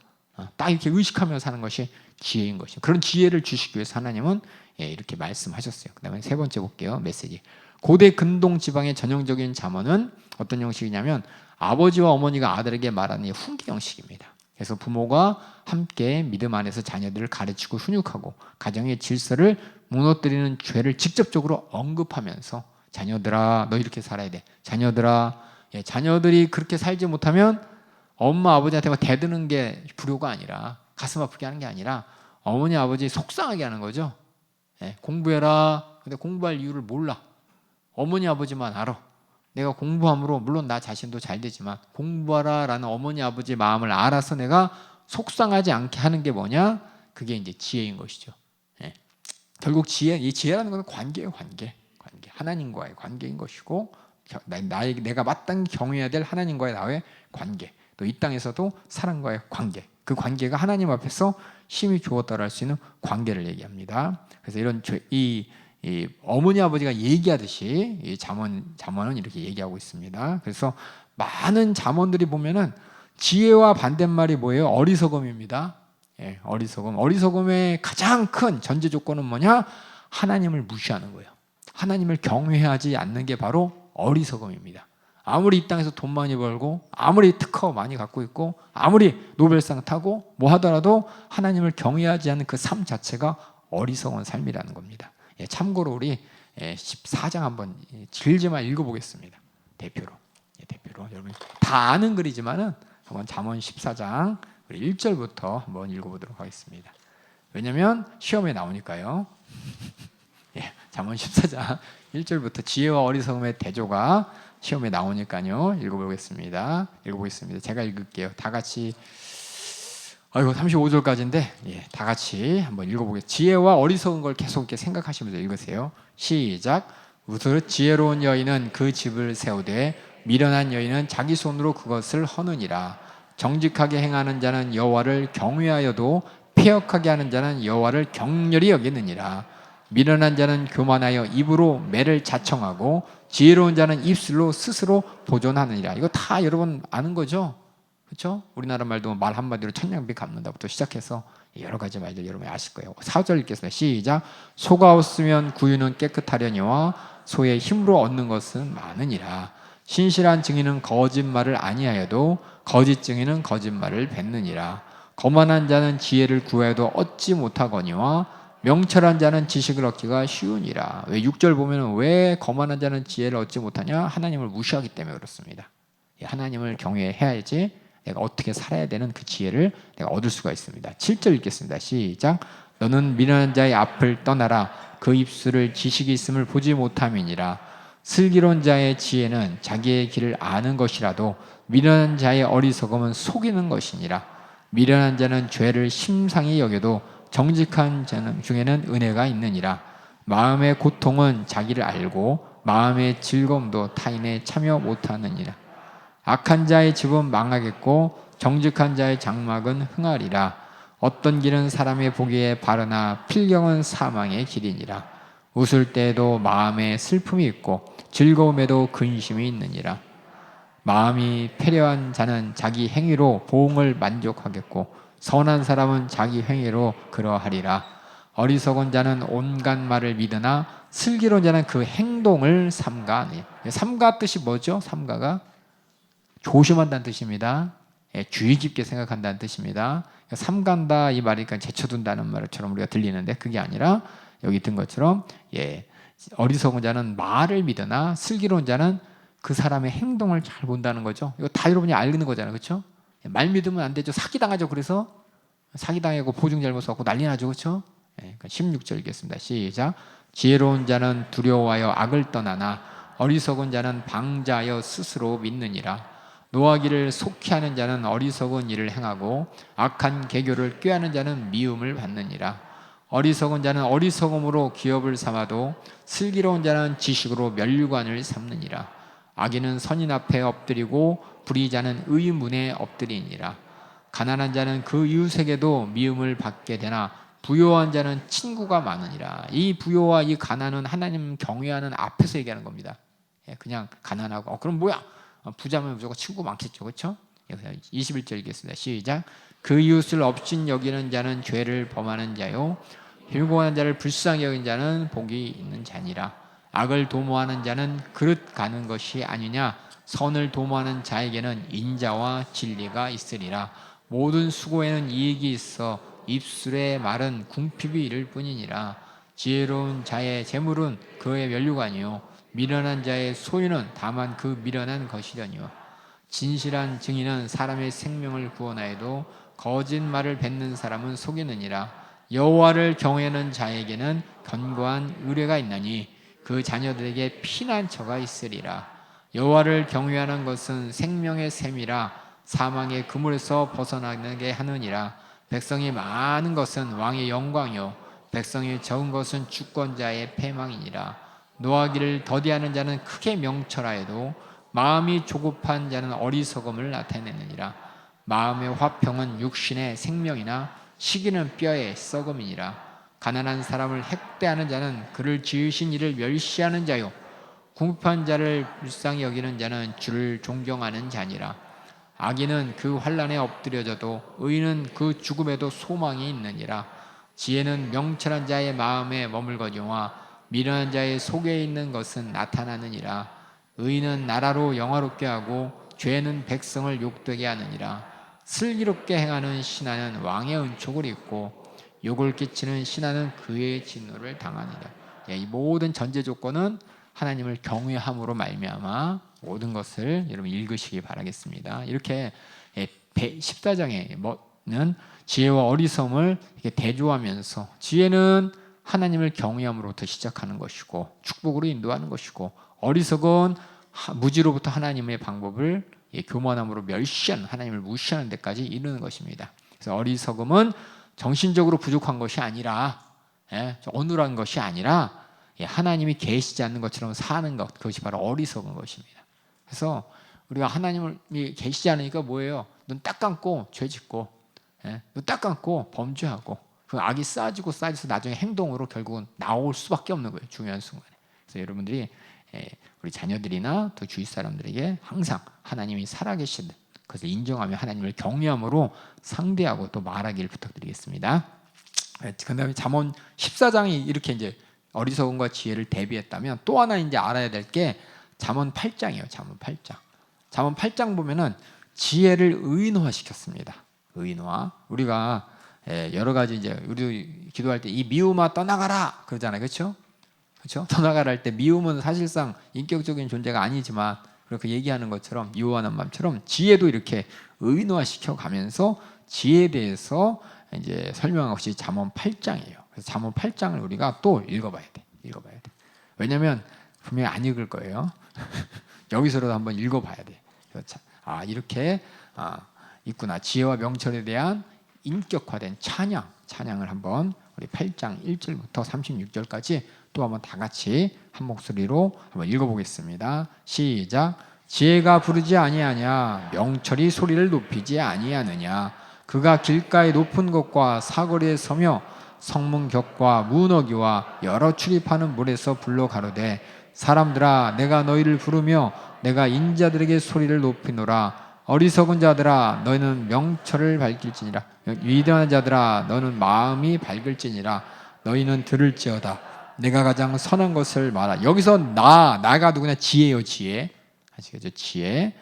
딱 이렇게 의식하면서 사는 것이 지혜인 것이죠. 그런 지혜를 주시기 위해서 하나님은 이렇게 말씀하셨어요. 그 다음에 세 번째 볼게요. 메시지. 고대 근동 지방의 전형적인 잠언은 어떤 형식이냐면 아버지와 어머니가 아들에게 말하는 훈계 형식입니다. 그래서 부모가 함께 믿음 안에서 자녀들을 가르치고 훈육하고 가정의 질서를 무너뜨리는 죄를 직접적으로 언급하면서 자녀들아 너 이렇게 살아야 돼. 자녀들아, 자녀들이 그렇게 살지 못하면 엄마 아버지한테 막 대드는 게 불효가 아니라, 가슴 아프게 하는 게 아니라 어머니 아버지 속상하게 하는 거죠. 공부해라. 근데 공부할 이유를 몰라. 어머니 아버지만 알아. 내가 공부함으로 물론 나 자신도 잘 되지만 공부하라 라는 어머니 아버지의 마음을 알아서 내가 속상하지 않게 하는 게 뭐냐? 그게 이제 지혜인 것이죠. 결국 이 지혜라는 것은 관계예요. 관계. 하나님과의 관계인 것이고, 내가 마땅히 경외해야 될 하나님과의 나의 관계, 또 이 땅에서도 사람과의 관계, 그 관계가 하나님 앞에서 힘이 주었다고 할 수 있는 관계를 얘기합니다. 그래서 이 어머니 아버지가 얘기하듯이 이 잠언은 이렇게 얘기하고 있습니다. 그래서 많은 잠언들이 보면은 지혜와 반대말이 뭐예요? 어리석음입니다. 어리석음의 가장 큰 전제 조건은 뭐냐? 하나님을 무시하는 거예요. 하나님을 경외하지 않는 게 바로 어리석음입니다. 아무리 이 땅에서 돈 많이 벌고 아무리 특허 많이 갖고 있고 아무리 노벨상 타고 뭐 하더라도 하나님을 경외하지 않는 그 삶 자체가 어리석은 삶이라는 겁니다. 참고로 우리 14장 한번 길지만 읽어보겠습니다. 대표로 여러분 다 아는 글이지만은 한번 잠언 14장 1절부터 한번 읽어보도록 하겠습니다. 왜냐하면 시험에 나오니까요. 잠언 14장 1절부터 지혜와 어리석음의 대조가 시험에 나오니까요. 읽어보겠습니다. 제가 읽을게요. 다 같이. 35절까지인데 다 같이 한번 읽어보겠습니다. 지혜와 어리석은 걸 계속 이렇게 생각하시면서 읽으세요. 시작. 우스 지혜로운 여인은 그 집을 세우되 미련한 여인은 자기 손으로 그것을 허느니라. 정직하게 행하는 자는 여호와를 경외하여도 패역하게 하는 자는 여호와를 격렬히 여기느니라. 미련한 자는 교만하여 입으로 매를 자청하고 지혜로운 자는 입술로 스스로 보존하느니라. 이거 다 여러분 아는 거죠? 그렇죠? 우리나라 말도 말 한마디로 천냥비 갚는다부터 시작해서 여러 가지 말들 여러분이 아실 거예요. 4절 읽겠습니다. 시작. 소가 없으면 구유는 깨끗하려니와 소의 힘으로 얻는 것은 많으니라. 신실한 증인은 거짓말을 아니하여도 거짓 증인은 거짓말을 뱉느니라. 거만한 자는 지혜를 구하여도 얻지 못하거니와 명철한 자는 지식을 얻기가 쉬우니라. 왜 6절 보면 왜 거만한 자는 지혜를 얻지 못하냐? 하나님을 무시하기 때문에 그렇습니다. 하나님을 경외해야지 내가 어떻게 살아야 되는 그 지혜를 내가 얻을 수가 있습니다. 7절 읽겠습니다. 시작. 너는 미련한 자의 앞을 떠나라. 그 입술을 지식이 있음을 보지 못함이니라. 슬기로운 자의 지혜는 자기의 길을 아는 것이라도 미련한 자의 어리석음은 속이는 것이니라. 미련한 자는 죄를 심상히 여겨도 정직한 자는 중에는 은혜가 있느니라. 마음의 고통은 자기를 알고 마음의 즐거움도 타인에 참여 못하느니라. 악한 자의 집은 망하겠고 정직한 자의 장막은 흥하리라. 어떤 길은 사람의 보기에 바르나 필경은 사망의 길이니라. 웃을 때에도 마음에 슬픔이 있고 즐거움에도 근심이 있느니라. 마음이 패려한 자는 자기 행위로 보응을 만족하겠고 선한 사람은 자기 행위로 그러하리라. 어리석은 자는 온갖 말을 믿으나 슬기로운 자는 그 행동을 삼가하니. 삼가 뜻이 뭐죠? 삼가가 조심한다는 뜻입니다. 주의 깊게 생각한다는 뜻입니다. 삼간다 이 말이니까 제쳐둔다는 말처럼 우리가 들리는데 그게 아니라 여기 든 것처럼 어리석은 자는 말을 믿으나 슬기로운 자는 그 사람의 행동을 잘 본다는 거죠. 이거 다 여러분이 알는 거잖아요. 그렇죠? 말 믿으면 안 되죠. 사기당하죠. 그래서 사기당하고 보증 잘못 써갖고 난리 나죠. 그렇죠? 16절 읽겠습니다. 시작. 지혜로운 자는 두려워하여 악을 떠나나 어리석은 자는 방자하여 스스로 믿느니라. 노하기를 속히 하는 자는 어리석은 일을 행하고 악한 계교를 꾀하는 자는 미움을 받느니라. 어리석은 자는 어리석음으로 기업을 삼아도 슬기로운 자는 지식으로 면류관을 삼느니라. 악인은 선인 앞에 엎드리고 불의자는 의문에 엎드리니라. 가난한 자는 그 이웃에게도 미움을 받게 되나 부요한 자는 친구가 많으니라. 이 부요와 이 가난은 하나님 경외하는 앞에서 얘기하는 겁니다. 그냥 가난하고 그럼 뭐야? 부자면 무조건 친구 많겠죠, 그렇죠? 21절 읽겠습니다. 시작. 그 이웃을 업신 여기는 자는 죄를 범하는 자요, 율곡하는 자를 불쌍히 여긴 자는 복이 있는 자니라. 악을 도모하는 자는 그릇 가는 것이 아니냐. 선을 도모하는 자에게는 인자와 진리가 있으리라. 모든 수고에는 이익이 있어 입술의 말은 궁핍이 이를 뿐이니라. 지혜로운 자의 재물은 그의 면류관이요, 미련한 자의 소유는 다만 그 미련한 것이려니와. 진실한 증인은 사람의 생명을 구원하여도 거짓말을 뱉는 사람은 속이느니라. 여호와를 경외하는 자에게는 견고한 의뢰가 있나니 그 자녀들에게 피난처가 있으리라. 여호와를 경외하는 것은 생명의 샘이라 사망의 그물에서 벗어나게 하느니라. 백성이 많은 것은 왕의 영광이요, 백성이 적은 것은 주권자의 패망이니라. 노하기를 더디하는 자는 크게 명철하여도 마음이 조급한 자는 어리석음을 나타내느니라. 마음의 화평은 육신의 생명이나 시기는 뼈의 썩음이니라. 가난한 사람을 택배하는 자는 그를 지으신 이를 멸시하는 자요, 궁핍한 자를 불쌍히 여기는 자는 주를 존경하는 자니라. 악인은 그 환난에 엎드려져도 의인은 그 죽음에도 소망이 있느니라. 지혜는 명철한 자의 마음에 머물거니와 미련한 자의 속에 있는 것은 나타나느니라. 의인은 나라로 영화롭게 하고 죄는 백성을 욕되게 하느니라. 슬기롭게 행하는 신하는 왕의 은총을 입고 욕을 끼치는 신하는 그의 진노를 당하니라. 이 모든 전제 조건은 하나님을 경외함으로 말미암아 모든 것을 여러분 읽으시기 바라겠습니다. 이렇게 14장에는 지혜와 어리석음을 이렇게 대조하면서, 지혜는 하나님을 경외함으로부터 시작하는 것이고 축복으로 인도하는 것이고, 어리석은 무지로부터 하나님의 방법을 교만함으로 멸시하는, 하나님을 무시하는 데까지 이르는 것입니다. 그래서 어리석음은 정신적으로 부족한 것이 아니라, 어눌한 것이 아니라 하나님이 계시지 않는 것처럼 사는 것, 그것이 바로 어리석은 것입니다. 그래서 우리가 하나님이 계시지 않으니까 뭐예요? 눈 딱 감고 죄 짓고, 눈 딱 감고 범죄하고, 그 악이 쌓아지고 쌓아져서 나중에 행동으로 결국은 나올 수밖에 없는 거예요, 중요한 순간에. 그래서 여러분들이 우리 자녀들이나 또 주위 사람들에게 항상 하나님이 살아계신 그것을 인정하며 하나님을 경외함으로 상대하고 또 말하기를 부탁드리겠습니다. 그 다음에 잠언 14장이 이렇게 이제 어리석음과 지혜를 대비했다면, 또 하나 이제 알아야 될 게 잠언 8장이에요. 잠언 8장. 잠언 8장 보면은 지혜를 의인화 시켰습니다. 의인화. 우리가 여러 가지 이제 우리 기도할 때 이 미움아 떠나가라 그러잖아요, 그렇죠? 그렇죠? 떠나가라 할 때 미움은 사실상 인격적인 존재가 아니지만 그렇게 얘기하는 것처럼, 미워하는 마음처럼 지혜도 이렇게 의인화 시켜가면서 지혜에 대해서 이제 설명한 것이 잠언 8장이에요. 그래서 잠언 8장을 우리가 또 읽어봐야 돼. 왜냐하면 분명히 안 읽을 거예요. 여기서라도 한번 읽어봐야 돼. 이렇게 있구나. 지혜와 명철에 대한 인격화된 찬양을 한번 우리 8장 1절부터 36절까지 또 한번 다 같이 한 목소리로 한번 읽어보겠습니다. 시작. 지혜가 부르지 아니하냐, 명철이 소리를 높이지 아니하느냐. 그가 길가의 높은 곳과 사거리에 서며 성문 곁과 문어기와 여러 출입하는 물에서 불러 가로되, 사람들아 내가 너희를 부르며 내가 인자들에게 소리를 높이노라. 어리석은 자들아 너희는 명철을 밝힐지니라. 위대한 자들아 너는 마음이 밝을지니라. 너희는 들을지어다. 내가 가장 선한 것을 말하. 여기서 나가 누구냐? 지혜요, 지혜. 아시겠죠? 지혜.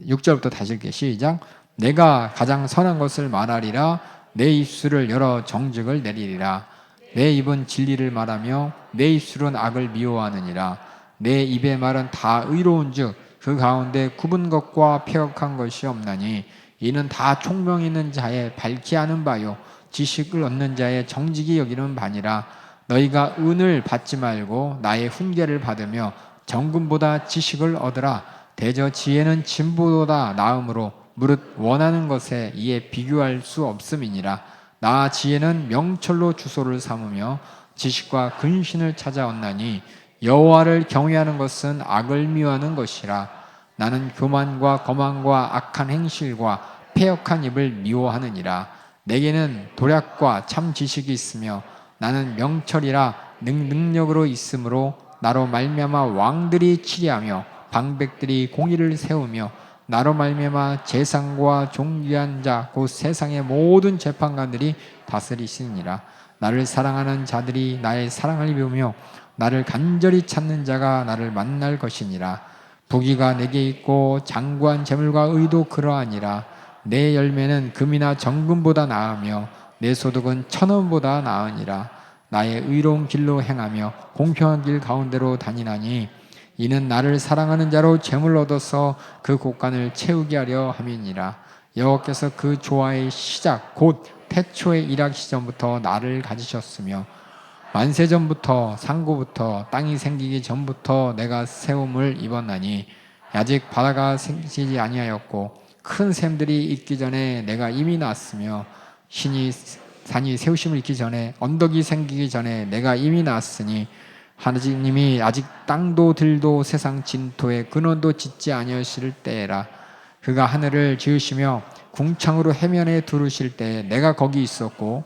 6절부터 다시 읽게. 시작. 내가 가장 선한 것을 말하리라. 내 입술을 열어 정직을 내리리라. 내 입은 진리를 말하며 내 입술은 악을 미워하느니라. 내 입의 말은 다 의로운즉 그 가운데 굽은 것과 폐역한 것이 없나니, 이는 다 총명 있는 자의 밝히 아는 바요 지식을 얻는 자의 정직이 여기는 바니라. 너희가 은을 받지 말고 나의 훈계를 받으며 정금보다 지식을 얻으라. 대저 지혜는 진보보다 나음으로 무릇 원하는 것에 이에 비교할 수 없음이니라. 나 지혜는 명철로 주소를 삼으며 지식과 근신을 찾아왔나니 여호와를 경외하는 것은 악을 미워하는 것이라. 나는 교만과 거만과 악한 행실과 패역한 입을 미워하느니라. 내게는 도략과 참 지식이 있으며 나는 명철이라 능력으로 있으므로 나로 말미암아 왕들이 치리하며 방백들이 공의를 세우며 나로 말미암아 재상과 존귀한 자 곧 세상의 모든 재판관들이 다스리시니라. 나를 사랑하는 자들이 나의 사랑을 배우며 나를 간절히 찾는 자가 나를 만날 것이니라. 부귀가 내게 있고 장구한 재물과 의도 그러하니라. 내 열매는 금이나 정금보다 나으며 내 소득은 천원보다 나으니라. 나의 의로운 길로 행하며 공평한 길 가운데로 다니나니 이는 나를 사랑하는 자로 재물을 얻어서 그 곳간을 채우게 하려 함이니라. 여호와께서 그 조화의 시작 곧 태초의 일하기 전부터 나를 가지셨으며 만세전부터 상고부터 땅이 생기기 전부터 내가 세움을 입었나니 아직 바다가 생기지 아니하였고 큰 샘들이 있기 전에 내가 이미 났으며 산이 세우심을 입기 전에 언덕이 생기기 전에 내가 이미 났으니 하나님이 아직 땅도 들도 세상 진토에 근원도 짓지 아니하실 때라. 그가 하늘을 지으시며 궁창으로 해면에 두르실 때 내가 거기 있었고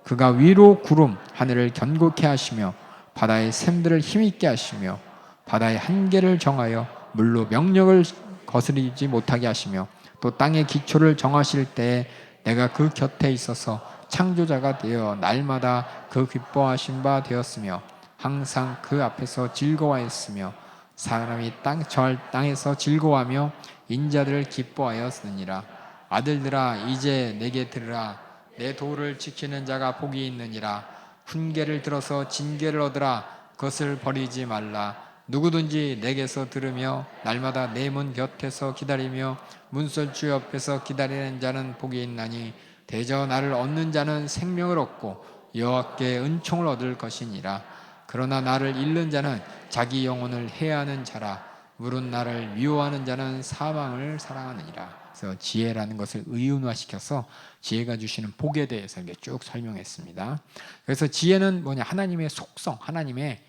그가 위로 구름 하늘을 견고케 하시며 바다의 샘들을 힘있게 하시며 바다의 한계를 정하여 물로 명령을 거스리지 못하게 하시며 또 땅의 기초를 정하실 때 내가 그 곁에 있어서 창조자가 되어 날마다 그 기뻐하신 바 되었으며 항상 그 앞에서 즐거워했으며 사람이 저할 땅에서 즐거워하며 인자들을 기뻐하였느니라. 아들들아 이제 내게 들으라. 내 도를 지키는 자가 복이 있느니라. 훈계를 들어서 징계를 얻으라. 그것을 버리지 말라. 누구든지 내게서 들으며 날마다 내 문 곁에서 기다리며 문설주 옆에서 기다리는 자는 복이 있나니 대저 나를 얻는 자는 생명을 얻고 여호와께 은총을 얻을 것이니라. 그러나 나를 잃는 자는 자기 영혼을 해하는 자라. 물은 나를 미워하는 자는 사망을 사랑하느니라. 그래서 지혜라는 것을 의인화시켜서 지혜가 주시는 복에 대해서 이렇게 쭉 설명했습니다. 그래서 지혜는 뭐냐? 하나님의 속성, 하나님의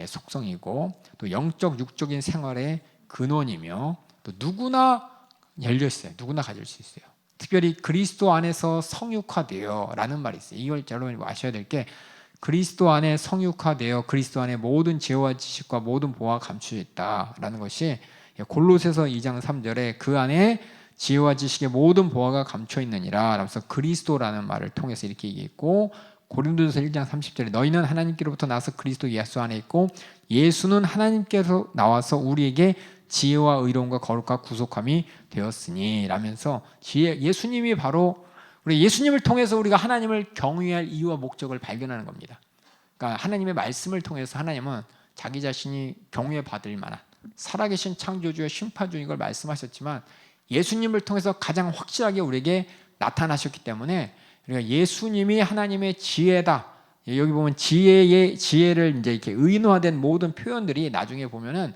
속성이고 또 영적 육적인 생활의 근원이며 또 누구나 열려 있어요. 누구나 가질 수 있어요. 특별히 그리스도 안에서 성육화되어 라는 말이 있어요. 이걸 여러분이 아셔야 될 게 그리스도 안에 성육화되어 그리스도 안에 모든 지혜와 지식과 모든 보화가 감추어 있다라는 것이 골로새서 2장 3절에 그 안에 지혜와 지식의 모든 보화가 감춰 있느니라 라면서 그리스도라는 말을 통해서 이렇게 얘기했고, 고린도전서 1장 30절에 너희는 하나님께로부터 나서 그리스도 예수 안에 있고 예수는 하나님께서 나와서 우리에게 지혜와 의로움과 거룩과 구속함이 되었으니 라면서 예수님이 바로 우리 예수님을 통해서 우리가 하나님을 경외할 이유와 목적을 발견하는 겁니다. 그러니까 하나님의 말씀을 통해서 하나님은 자기 자신이 경외받을 만한 살아계신 창조주의 심판주인 걸 말씀하셨지만 예수님을 통해서 가장 확실하게 우리에게 나타나셨기 때문에 우리가 예수님이 하나님의 지혜다. 여기 보면 지혜를 이제 이렇게 의인화된 모든 표현들이 나중에 보면은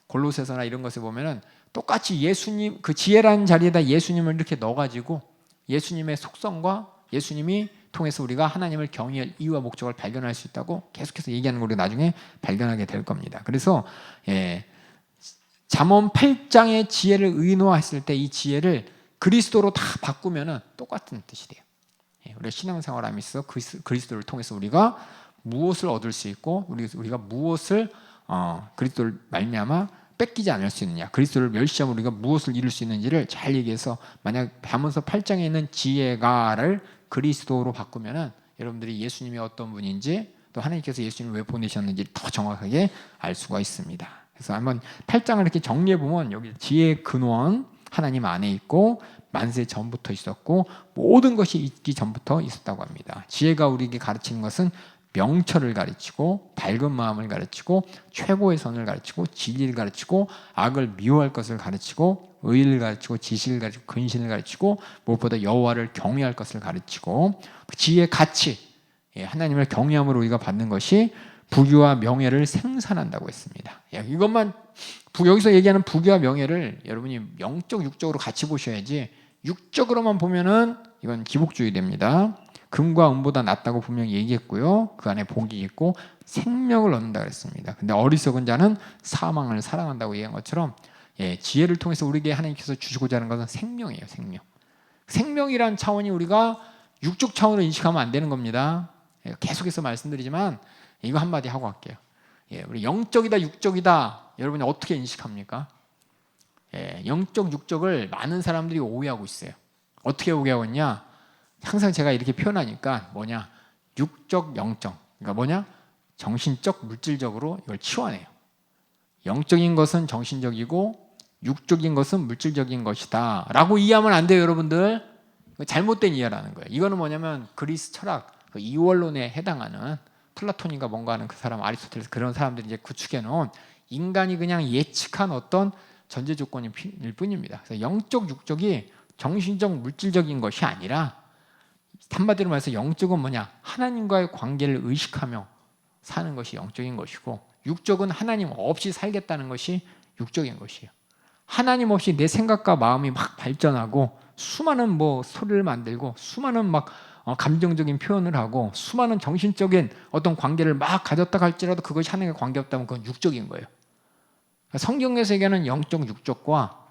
골로새서나 이런 것을 보면은 똑같이 예수님 그 지혜라는 자리에다 예수님을 이렇게 넣어가지고 예수님의 속성과 예수님이 통해서 우리가 하나님을 경외할 이유와 목적을 발견할 수 있다고 계속해서 얘기하는 걸 우리가 나중에 발견하게 될 겁니다. 그래서 잠언 8장의 지혜를 의인화했을 때 이 지혜를 그리스도로 다 바꾸면은 똑같은 뜻이 돼요. 우리가 신앙생활함에 있어 그리스도를 통해서 우리가 무엇을 얻을 수 있고 우리가 무엇을 그리스도를 말미암아 뺏기지 않을 수 있느냐, 그리스도를 멸시하면 우리가 무엇을 이룰 수 있는지를 잘 얘기해서 만약 잠언서 8장에 있는 지혜가를 그리스도로 바꾸면은 여러분들이 예수님이 어떤 분인지 또 하나님께서 예수님을 왜 보내셨는지 더 정확하게 알 수가 있습니다. 그래서 한번 8장을 이렇게 정리해 보면 여기 지혜의 근원 하나님 안에 있고 만세 전부터 있었고 모든 것이 있기 전부터 있었다고 합니다. 지혜가 우리에게 가르치는 것은 명철을 가르치고 밝은 마음을 가르치고 최고의 선을 가르치고 진리를 가르치고 악을 미워할 것을 가르치고 의를 가르치고 지식을 가르치고 근신을 가르치고 무엇보다 여호와를 경외할 것을 가르치고 그 지혜의 가치, 하나님을 경외함으로 우리가 받는 것이 부귀와 명예를 생산한다고 했습니다. 이것만 여기서 얘기하는 부귀와 명예를 여러분이 영적 육적으로 같이 보셔야지 육적으로만 보면은 이건 기복주의 됩니다. 금과 은보다 낫다고 분명히 얘기했고요. 그 안에 복이 있고 생명을 얻는다 그랬습니다. 근데 어리석은 자는 사망을 사랑한다고 얘기한 것처럼 지혜를 통해서 우리에게 하나님께서 주시고자 하는 것은 생명이에요. 생명. 생명이란 차원이 우리가 육적 차원으로 인식하면 안 되는 겁니다. 계속해서 말씀드리지만 이거 한마디 하고 갈게요. 우리 영적이다 육적이다 여러분이 어떻게 인식합니까? 영적 육적을 많은 사람들이 오해하고 있어요. 어떻게 오해하고 있냐? 항상 제가 이렇게 표현하니까 뭐냐? 육적 영적. 그러니까 뭐냐? 정신적 물질적으로 이걸 치환해요. 영적인 것은 정신적이고 육적인 것은 물질적인 것이다 라고 이해하면 안 돼요. 여러분들 잘못된 이해라는 거예요. 이거는 뭐냐면 그리스 철학 그 이원론에 해당하는 플라톤인가 뭔가 하는 그 사람 아리스토텔레스 그런 사람들이 이제 구축해 놓은 인간이 그냥 예측한 어떤 전제 조건일 뿐입니다. 그래서 영적 육적이 정신적 물질적인 것이 아니라 한마디로 말해서 영적은 뭐냐? 하나님과의 관계를 의식하며 사는 것이 영적인 것이고 육적은 하나님 없이 살겠다는 것이 육적인 것이에요. 하나님 없이 내 생각과 마음이 막 발전하고 수많은 뭐 소리를 만들고 수많은 막 감정적인 표현을 하고 수많은 정신적인 어떤 관계를 막 가졌다 할지라도 그것이 하나님과 관계없다면 그건 육적인 거예요. 성경에서 얘기하는 영적 육적과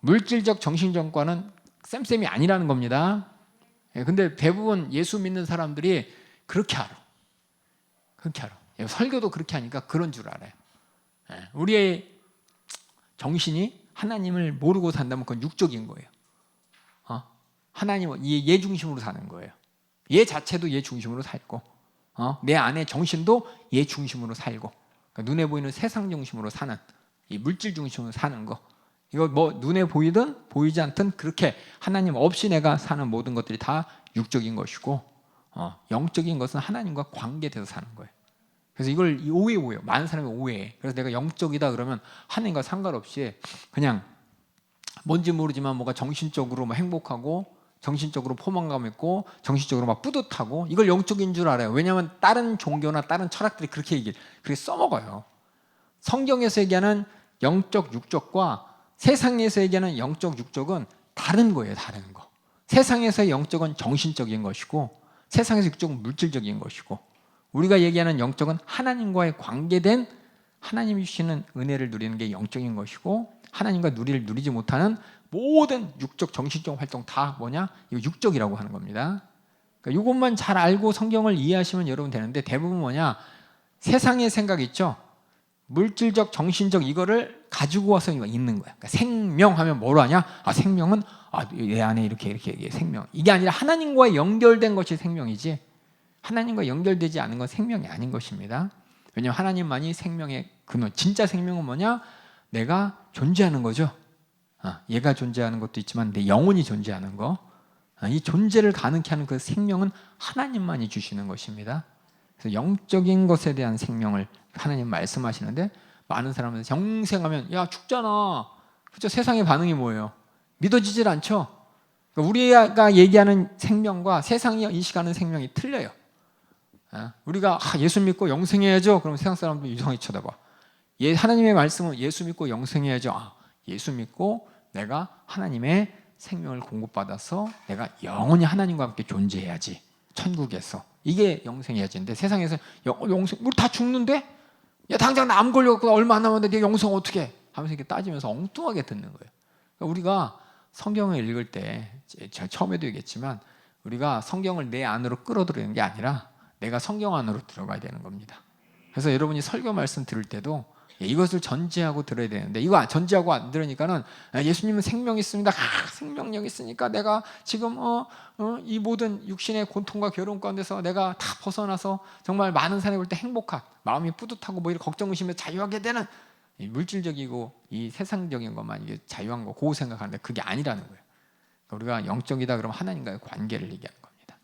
물질적 정신적과는 쌤쌤이 아니라는 겁니다. 근데 대부분 예수 믿는 사람들이 그렇게 알아. 그렇게 알아. 설교도 그렇게 하니까 그런 줄 알아요. 우리의 정신이 하나님을 모르고 산다면 그건 육적인 거예요. 하나님은 얘 중심으로 사는 거예요. 얘 자체도 얘 중심으로 살고 내 안에 정신도 얘 중심으로 살고 그러니까 눈에 보이는 세상 중심으로 사는 이 물질 중심으로 사는 거 이거 뭐 눈에 보이든 보이지 않든 그렇게 하나님 없이 내가 사는 모든 것들이 다 육적인 것이고 영적인 것은 하나님과 관계돼서 사는 거예요. 그래서 이걸 오해해요. 많은 사람이 오해해. 그래서 내가 영적이다 그러면 하나님과 상관없이 그냥 뭔지 모르지만 뭔가 정신적으로 막 행복하고 정신적으로 포만감 있고 정신적으로 막 뿌듯하고 이걸 영적인 줄 알아요. 왜냐하면 다른 종교나 다른 철학들이 그렇게 써먹어요. 성경에서 얘기하는 영적 육적과 세상에서 얘기하는 영적 육적은 다른 거예요. 다른 거. 세상에서의 영적은 정신적인 것이고 세상에서 육적은 물질적인 것이고 우리가 얘기하는 영적은 하나님과의 관계된 하나님이 주시는 은혜를 누리는 게 영적인 것이고 하나님과 누리지 못하는 모든 육적 정신적 활동 다 뭐냐? 이거 육적이라고 하는 겁니다. 그러니까 이것만 잘 알고 성경을 이해하시면 여러분 되는데 대부분 뭐냐? 세상의 생각 있죠? 물질적 정신적 이거를 가지고 와서 있는 거야. 그러니까 생명하면 뭐로 하냐? 생명은 내 안에 이렇게 생명. 이게 아니라 하나님과 연결된 것이 생명이지 하나님과 연결되지 않은 건 생명이 아닌 것입니다. 왜냐하면 하나님만이 생명의 근원. 진짜 생명은 뭐냐? 내가 존재하는 거죠. 얘가 존재하는 것도 있지만 내 영혼이 존재하는 거. 이 존재를 가능케 하는 그 생명은 하나님만이 주시는 것입니다. 그래서 영적인 것에 대한 생명을 하나님 말씀하시는데 많은 사람은 영생하면 야 죽잖아. 그렇죠? 세상의 반응이 뭐예요? 믿어지질 않죠. 그러니까 우리가 얘기하는 생명과 세상이 인식하는 생명이 틀려요. 우리가 예수 믿고 영생해야죠. 그럼 세상 사람들이 이상하게 쳐다봐. 하나님의 말씀은 예수 믿고 영생해야죠. 예수 믿고 내가 하나님의 생명을 공급받아서 내가 영원히 하나님과 함께 존재해야지. 천국에서. 이게 영생해야지인데 세상에서 영생 우리 다 죽는데? 야 당장 나 암 걸려갖고 얼마 안 남았는데 네 영생 어떻게 해? 하면서 이렇게 따지면서 엉뚱하게 듣는 거예요. 그러니까 우리가 성경을 읽을 때 제가 처음에도 얘기했지만 우리가 성경을 내 안으로 끌어들이는 게 아니라 내가 성경 안으로 들어가야 되는 겁니다. 그래서 여러분이 설교 말씀 들을 때도 이것을 전제하고 들어야 되는데 이거 전제하고 안 들으니까는 예수님은 생명이 있습니다. 생명력이 있으니까 내가 지금 이 모든 육신의 고통과 괴로움 가운데서 내가 다 벗어나서 정말 많은 사람이 볼 때 행복한 마음이 뿌듯하고 뭐 이런 걱정 의심에 자유하게 되는 이 물질적이고 이 세상적인 것만 이게 자유한 거 그거 생각하는데 그게 아니라는 거예요. 그러니까 우리가 영적이다 그러면 하나님과의 관계를 얘기하는 겁니다.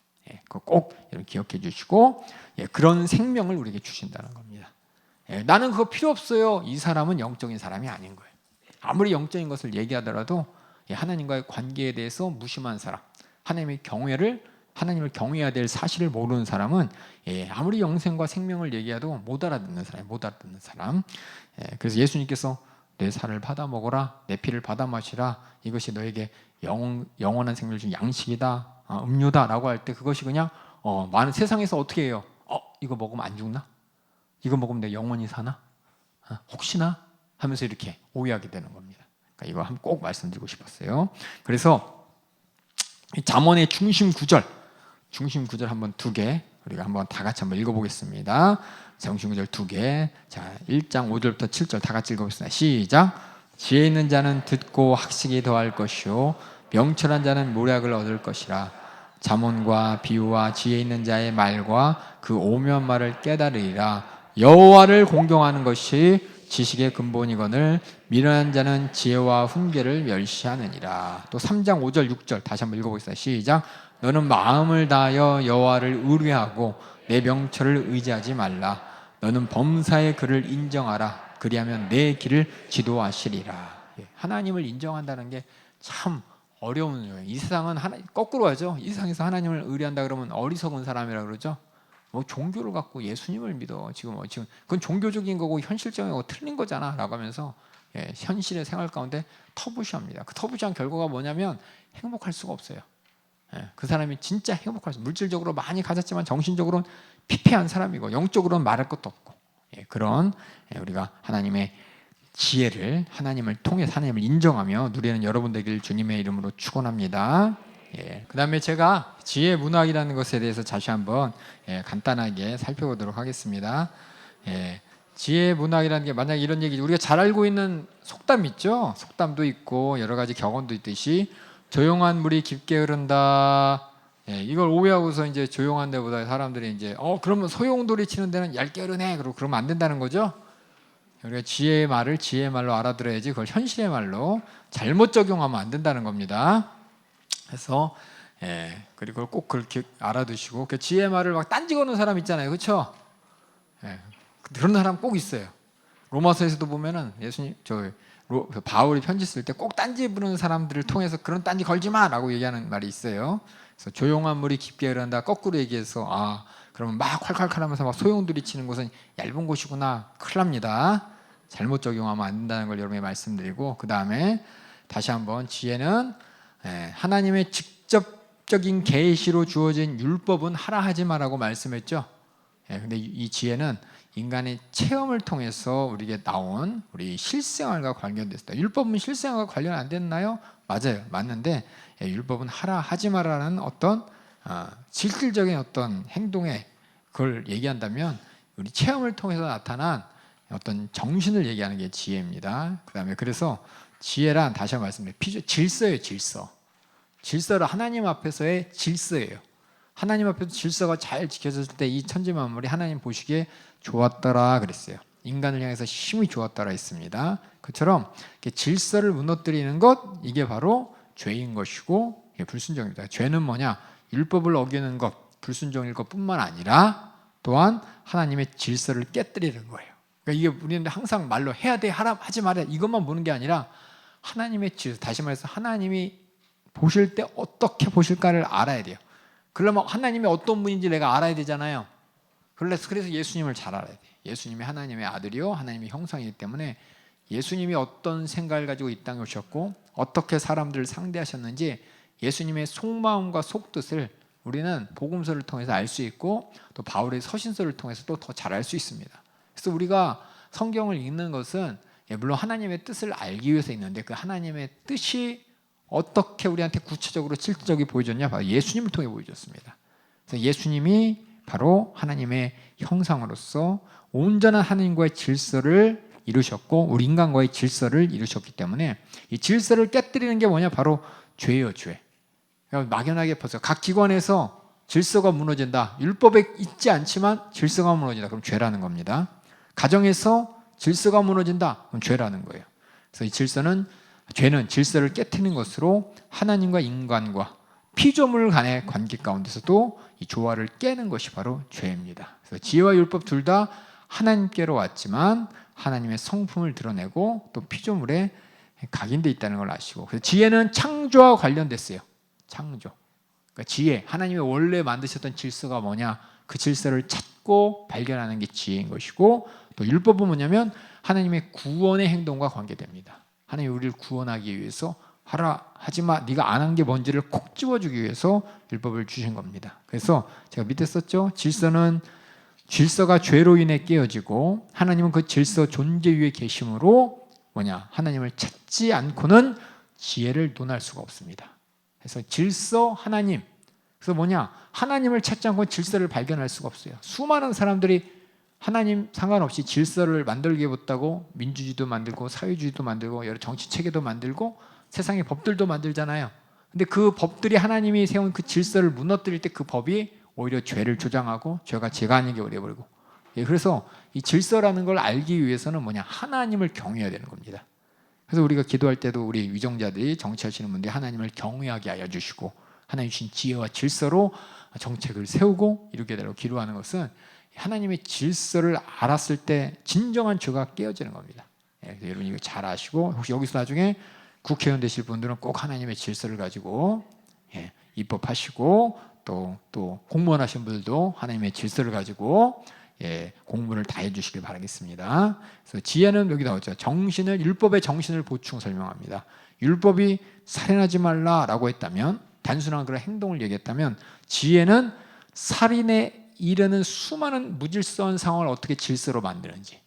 그거 꼭 여러분 기억해 주시고 그런 생명을 우리에게 주신다는 겁니다. 나는 그거 필요 없어요. 이 사람은 영적인 사람이 아닌 거예요. 아무리 영적인 것을 얘기하더라도 하나님과의 관계에 대해서 무심한 사람, 하나님을 경외해야 될 사실을 모르는 사람은 아무리 영생과 생명을 얘기해도 못 알아듣는 사람. 그래서 예수님께서 내 살을 받아 먹어라, 내 피를 받아 마시라. 이것이 너에게 영원한 생명을 준 양식이다, 음료다라고 할 때 그것이 그냥 많은 세상에서 어떻게 해요? 이거 먹으면 안 죽나? 이거 먹으면 내가 영원히 사나? 혹시나? 하면서 이렇게 오해하게 되는 겁니다. 그러니까 이거 한번 꼭 말씀드리고 싶었어요. 그래서 이 잠언의 중심 구절 한번 두 개 우리가 한번 다 같이 한번 읽어보겠습니다. 중심 구절 두 개. 자, 1장 5절부터 7절 다 같이 읽어보겠습니다. 시작. 지혜 있는 자는 듣고 학식이 더할 것이요 명철한 자는 모략을 얻을 것이라. 잠언과 비유와 지혜 있는 자의 말과 그 오묘한 말을 깨달으리라. 여호와를 공경하는 것이 지식의 근본이거늘 미련한 자는 지혜와 훈계를 멸시하느니라. 또 3장 5절 6절 다시 한번 읽어보겠습니다. 시작. 너는 마음을 다하여 여호와를 의뢰하고 내 명철을 의지하지 말라. 너는 범사의 그를 인정하라. 그리하면 내 길을 지도하시리라. 하나님을 인정한다는 게 참 어려운 거예요. 이 세상은 거꾸로 하죠. 이 세상에서 하나님을 의뢰한다 그러면 어리석은 사람이라 그러죠. 종교를 갖고 예수님을 믿어. 지금 그건 종교적인 거고 현실적인 거고 틀린 거잖아라고 하면서 현실의 생활 가운데 터부시합니다. 그 터부시한 결과가 뭐냐면 행복할 수가 없어요. 그 사람이 진짜 행복할 수. 물질적으로 많이 가졌지만 정신적으로는 피폐한 사람이고 영적으로는 말할 것도 없고 그런 우리가 하나님의 지혜를 하나님을 통해 하나님을 인정하며 누리는 여러분 되길 주님의 이름으로 축원합니다. 그 다음에 제가 지혜 문학이라는 것에 대해서 다시 한번 간단하게 살펴보도록 하겠습니다. 지혜 문학이라는 게 만약 이런 얘기 우리가 잘 알고 있는 속담 있죠? 속담도 있고 여러 가지 격언도 있듯이 조용한 물이 깊게 흐른다. 이걸 오해하고서 이제 조용한 데보다 사람들이 이제 그러면 소용돌이 치는 데는 얇게 흐르네. 그러면 안 된다는 거죠. 우리가 지혜의 말을 지혜의 말로 알아들어야지 그걸 현실의 말로 잘못 적용하면 안 된다는 겁니다. 그래서 그리고 그걸 꼭 그렇게 알아두시고 그 지혜의 말을 막 딴지 거는 사람 있잖아요, 그렇죠? 그런 사람 꼭 있어요. 로마서에서도 보면은 예수님 바울이 편지 쓸 때 꼭 딴지 부르는 사람들을 통해서 그런 딴지 걸지 마라고 얘기하는 말이 있어요. 그래서 조용한 물이 깊게 흐른다. 거꾸로 얘기해서 그러면 막 콸콸콸하면서 막 소용돌이 치는 곳은 얇은 곳이구나. 큰일 납니다. 잘못 적용하면 안 된다는 걸 여러분에게 말씀드리고 그 다음에 다시 한번 지혜는 하나님의 직접적인 계시로 주어진 율법은 하라 하지 마라고 말씀했죠. 근데 이 지혜는 인간의 체험을 통해서 우리에게 나온 우리 실생활과 관련됐습니다. 율법은 실생활과 관련 안 됐나요? 맞아요. 맞는데 율법은 하라 하지 마라는 어떤 실질적인 어떤 행동에 그걸 얘기한다면 우리 체험을 통해서 나타난 어떤 정신을 얘기하는 게 지혜입니다. 그다음에 그래서 지혜란 다시 한번 말씀드려요. 질서예요. 질서를 하나님 앞에서의 질서예요. 하나님 앞에서 질서가 잘 지켜졌을 때 이 천지 만물이 하나님 보시기에 좋았더라 그랬어요. 인간을 향해서 힘이 좋았더라 했습니다. 그처럼 질서를 무너뜨리는 것 이게 바로 죄인 것이고 불순종입니다. 죄는 뭐냐? 율법을 어기는 것, 불순종일 것뿐만 아니라 또한 하나님의 질서를 깨뜨리는 거예요. 그러니까 이게 우리는 항상 말로 해야 돼, 하지 말아야 이것만 보는 게 아니라 하나님의 질서, 다시 말해서 하나님이 보실 때 어떻게 보실까를 알아야 돼요. 그러면 하나님이 어떤 분인지 내가 알아야 되잖아요. 그래서 예수님을 잘 알아야 돼요. 예수님이 하나님의 아들이요 하나님의 형상이기 때문에 예수님이 어떤 생각을 가지고 이 땅에 오셨고 어떻게 사람들을 상대하셨는지 예수님의 속마음과 속뜻을 우리는 복음서를 통해서 알 수 있고 또 바울의 서신서를 통해서도 더 잘 알 수 있습니다. 그래서 우리가 성경을 읽는 것은 물론 하나님의 뜻을 알기 위해서 있는데 그 하나님의 뜻이 어떻게 우리한테 구체적으로 실질적으로 보여줬냐? 바로 예수님을 통해 보여줬습니다. 그래서 예수님이 바로 하나님의 형상으로서 온전한 하나님과의 질서를 이루셨고 우리 인간과의 질서를 이루셨기 때문에 이 질서를 깨뜨리는 게 뭐냐? 바로 죄예요, 죄. 막연하게 벌써 각 기관에서 질서가 무너진다. 율법에 있지 않지만 질서가 무너진다. 그럼 죄라는 겁니다. 가정에서 질서가 무너진다. 그럼 죄라는 거예요. 그래서 이 죄는 질서를 깨트리는 것으로 하나님과 인간과 피조물 간의 관계 가운데서도 이 조화를 깨는 것이 바로 죄입니다. 그래서 지혜와 율법 둘 다 하나님께로 왔지만 하나님의 성품을 드러내고 또 피조물에 각인되어 있다는 걸 아시고 그래서 지혜는 창조와 관련됐어요. 창조. 그러니까 지혜, 하나님이 원래 만드셨던 질서가 뭐냐 그 질서를 찾고 발견하는 게 지혜인 것이고 또 율법은 뭐냐면 하나님의 구원의 행동과 관계됩니다. 하나님이 우리를 구원하기 위해서 하라 하지마 네가 안 한 게 뭔지를 콕 집어주기 위해서 율법을 주신 겁니다. 그래서 제가 밑에 썼죠. 질서가 죄로 인해 깨어지고 하나님은 그 질서 존재 위에 계심으로 하나님을 찾지 않고는 지혜를 논할 수가 없습니다. 그래서 질서 하나님. 그래서 하나님을 찾지 않고 질서를 발견할 수가 없어요. 수많은 사람들이 하나님 상관없이 질서를 만들기보다고 민주주의도 만들고 사회주의도 만들고 여러 정치 체계도 만들고 세상의 법들도 만들잖아요. 근데 그 법들이 하나님이 세운 그 질서를 무너뜨릴 때 그 법이 오히려 죄를 조장하고 죄가 아니게 오래버리고. 그래서 이 질서라는 걸 알기 위해서는 하나님을 경외해야 되는 겁니다. 그래서 우리가 기도할 때도 우리 위정자들이 정치하시는 분들이 하나님을 경외하게 하여 주시고 하나님 주신 지혜와 질서로 정책을 세우고 이루게 되라고 기도하는 것은 하나님의 질서를 알았을 때 진정한 죄가 깨어지는 겁니다. 그래서 여러분 이거 잘 아시고 혹시 여기서 나중에 국회의원 되실 분들은 꼭 하나님의 질서를 가지고 입법하시고 또 공무원 하신 분들도 하나님의 질서를 가지고 공부를 다 해주시길 바라겠습니다. 그래서 지혜는 여기 나오죠. 율법의 정신을 보충 설명합니다. 율법이 살인하지 말라라고 했다면 단순한 그런 행동을 얘기했다면 지혜는 살인에 이르는 수많은 무질서한 상황을 어떻게 질서로 만드는지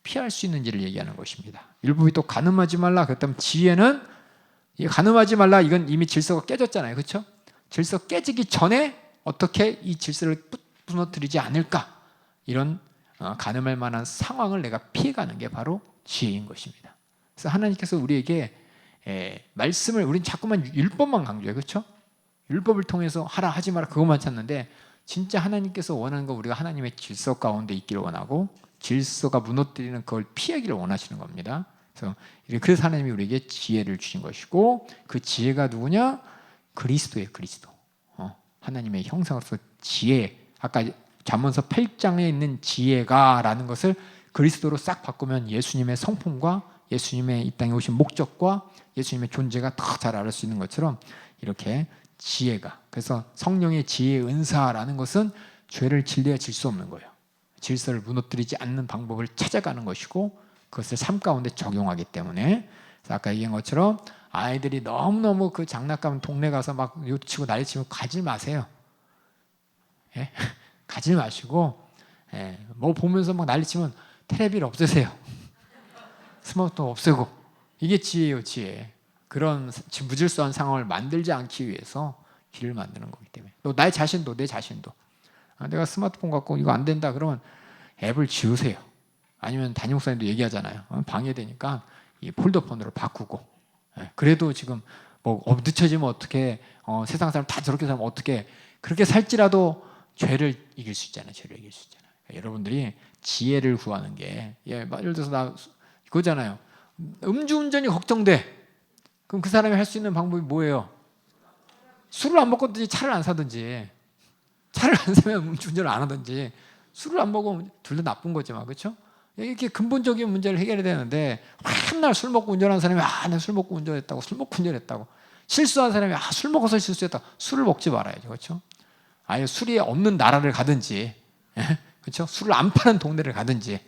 피할 수 있는지를 얘기하는 것입니다. 율법이 또 가늠하지 말라 그랬다면 지혜는 가늠하지 말라 이건 이미 질서가 깨졌잖아요. 그렇죠? 질서 깨지기 전에 어떻게 이 질서를 무너뜨리지 않을까 이런 가늠할 만한 상황을 내가 피해가는 게 바로 지혜인 것입니다. 그래서 하나님께서 우리에게 말씀을 우리는 자꾸만 율법만 강조해요. 그렇죠? 율법을 통해서 하라 하지 마라 그것만 찾는데 진짜 하나님께서 원하는 건 우리가 하나님의 질서 가운데 있기를 원하고 질서가 무너뜨리는 그걸 피하기를 원하시는 겁니다. 그래서 하나님이 우리에게 지혜를 주신 것이고 그 지혜가 누구냐? 그리스도예요. 그리스도. 하나님의 형상으로서 지혜. 아까 잠언서 8장에 있는 지혜가 라는 것을 그리스도로 싹 바꾸면 예수님의 성품과 예수님의 이 땅에 오신 목적과 예수님의 존재가 더 잘 알을 수 있는 것처럼 이렇게 지혜가. 그래서 성령의 지혜의 은사라는 것은 죄를 진리해야 질 수 없는 거예요. 질서를 무너뜨리지 않는 방법을 찾아가는 것이고 그것을 삶 가운데 적용하기 때문에 아까 얘기한 것처럼 아이들이 너무너무 그 장난감 동네 가서 막 요치고 난리치면 가지 마세요. 가지 마시고 뭐 보면서 막 난리치면 텔레비를 없애세요. 스마트폰 없애고. 이게 지혜예요. 지혜. 그런 무질서한 상황을 만들지 않기 위해서 길을 만드는 거기 때문에 내 자신도 내가 스마트폰 갖고 이거 안 된다 그러면 앱을 지우세요. 아니면 담임 목사님도 얘기하잖아요. 방해되니까 이 폴더폰으로 바꾸고. 그래도 지금 뭐 늦춰지면 어떻게 세상 사람 다 저렇게 살면 어떻게 그렇게 살지라도 죄를 이길 수 있잖아요. 여러분들이 지혜를 구하는 게 예를 들어서 나 그거잖아요. 음주운전이 걱정돼. 그럼 그 사람이 할 수 있는 방법이 뭐예요? 술을 안 먹든지 차를 안 사든지. 차를 안 사면 음주운전을 안 하든지. 술을 안 먹으면 둘 다 나쁜 거지만 그렇죠? 이렇게 근본적인 문제를 해결해야 되는데 맨날 술 먹고 운전하는 사람이 내가 술 먹고 운전했다고 실수한 사람이 술 먹어서 실수했다고 술을 먹지 말아야죠. 그렇죠? 아예 술이 없는 나라를 가든지 그렇죠? 술을 안 파는 동네를 가든지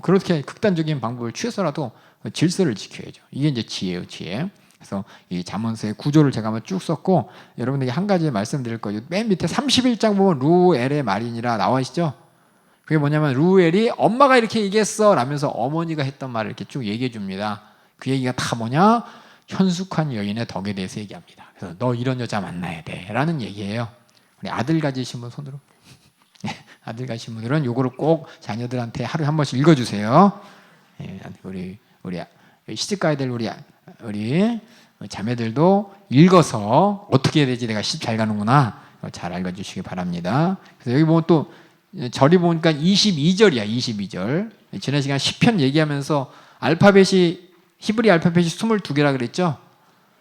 그렇게 극단적인 방법을 취해서라도 질서를 지켜야죠. 이게 이제 지혜예요. 지혜. 그래서 이 잠언서의 구조를 제가 한번 쭉 썼고 여러분에게 한 가지 말씀드릴 거예요. 맨 밑에 31장 보면 루엘의 말이니라 나와 있죠. 그게 뭐냐면 루엘이 엄마가 이렇게 얘기했어 라면서 어머니가 했던 말을 이렇게 쭉 얘기해 줍니다. 그 얘기가 다 뭐냐? 현숙한 여인의 덕에 대해서 얘기합니다. 그래서 너 이런 여자 만나야 돼 라는 얘기예요. 우리 아들 가지신 분 손으로. 아들 가지신 분들은 요거를 꼭 자녀들한테 하루에 한 번씩 읽어주세요. 우리 시집 가야 될 우리 자매들도 읽어서 어떻게 해야 되지 내가 시집 잘 가는구나 잘 읽어주시기 바랍니다. 그래서 여기 보면 또 절이 보니까 22절이야. 22절. 지난 시간 시편 얘기하면서 히브리 알파벳이 22개라 그랬죠.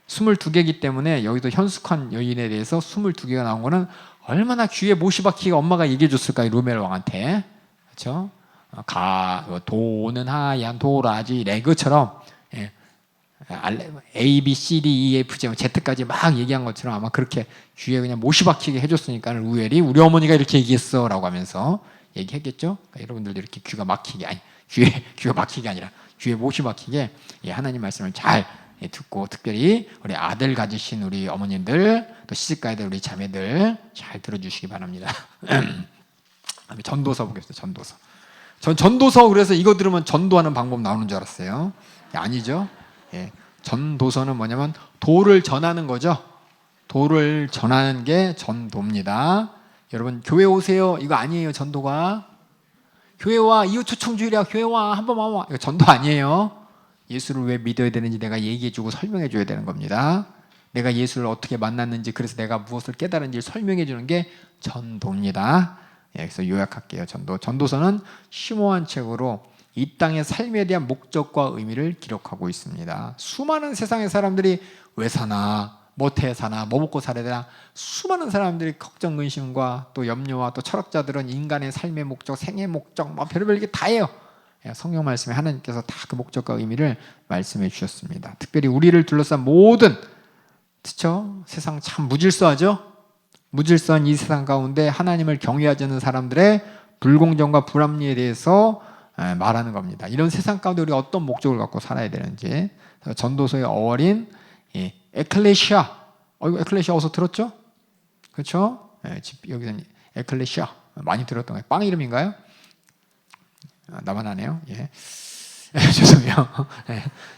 22개이기 때문에 여기도 현숙한 여인에 대해서 22개가 나온 거는 얼마나 귀에 못이 박히게 엄마가 얘기해 줬을까요? 루멜 왕한테. 그렇죠? 도는 하얀 도라지 레그처럼 A, B, C, D, E, F, G, Z까지 막 얘기한 것처럼 아마 그렇게 귀에 그냥 못이 박히게 해줬으니까 루엘이 우리 어머니가 이렇게 얘기했어 라고 하면서 얘기했겠죠. 그러니까 여러분들도 이렇게 귀가 막히게 귀가 막히게 아니라 귀에 못이 박히게 하나님 말씀을 잘 듣고, 특별히 우리 아들 가지신 우리 어머님들, 또 시집가야 우리 자매들 잘 들어주시기 바랍니다. 전도서 보겠습니다. 전도서. 전 전도서 그래서 이거 들으면 전도하는 방법 나오는 줄 알았어요. 아니죠. 전도서는 뭐냐면 도를 전하는 거죠. 도를 전하는 게 전도입니다. 여러분 교회 오세요. 이거 아니에요. 전도가. 교회 와. 이웃 초청주일이야. 교회 와. 한번 와. 이거 전도 아니에요. 예수를 왜 믿어야 되는지 내가 얘기해주고 설명해줘야 되는 겁니다. 내가 예수를 어떻게 만났는지, 그래서 내가 무엇을 깨달은지 설명해주는 게 전도입니다. 그래서 요약할게요. 전도서는 심오한 책으로 이 땅의 삶에 대한 목적과 의미를 기록하고 있습니다. 수많은 세상의 사람들이 왜 사나, 뭐태 사나, 뭐 먹고 살아야 되나, 수많은 사람들이 걱정, 근심과 또 염려와, 또 철학자들은 인간의 삶의 목적, 생의 목적, 뭐 별의별 게 다 해요. 성경 말씀에 하나님께서 다 그 목적과 의미를 말씀해 주셨습니다. 특별히 우리를 둘러싼 모든, 그렇죠? 세상 참 무질서하죠? 무질서한 이 세상 가운데 하나님을 경외하지 않는 사람들의 불공정과 불합리에 대해서 말하는 겁니다. 이런 세상 가운데 우리가 어떤 목적을 갖고 살아야 되는지, 전도서의 어린 에클레시아, 이거 에클레시아 어서 들었죠? 그렇죠? 여기서는 에클레시아 많이 들었던 거예요. 빵 이름인가요? 나만 하네요. 죄송해요.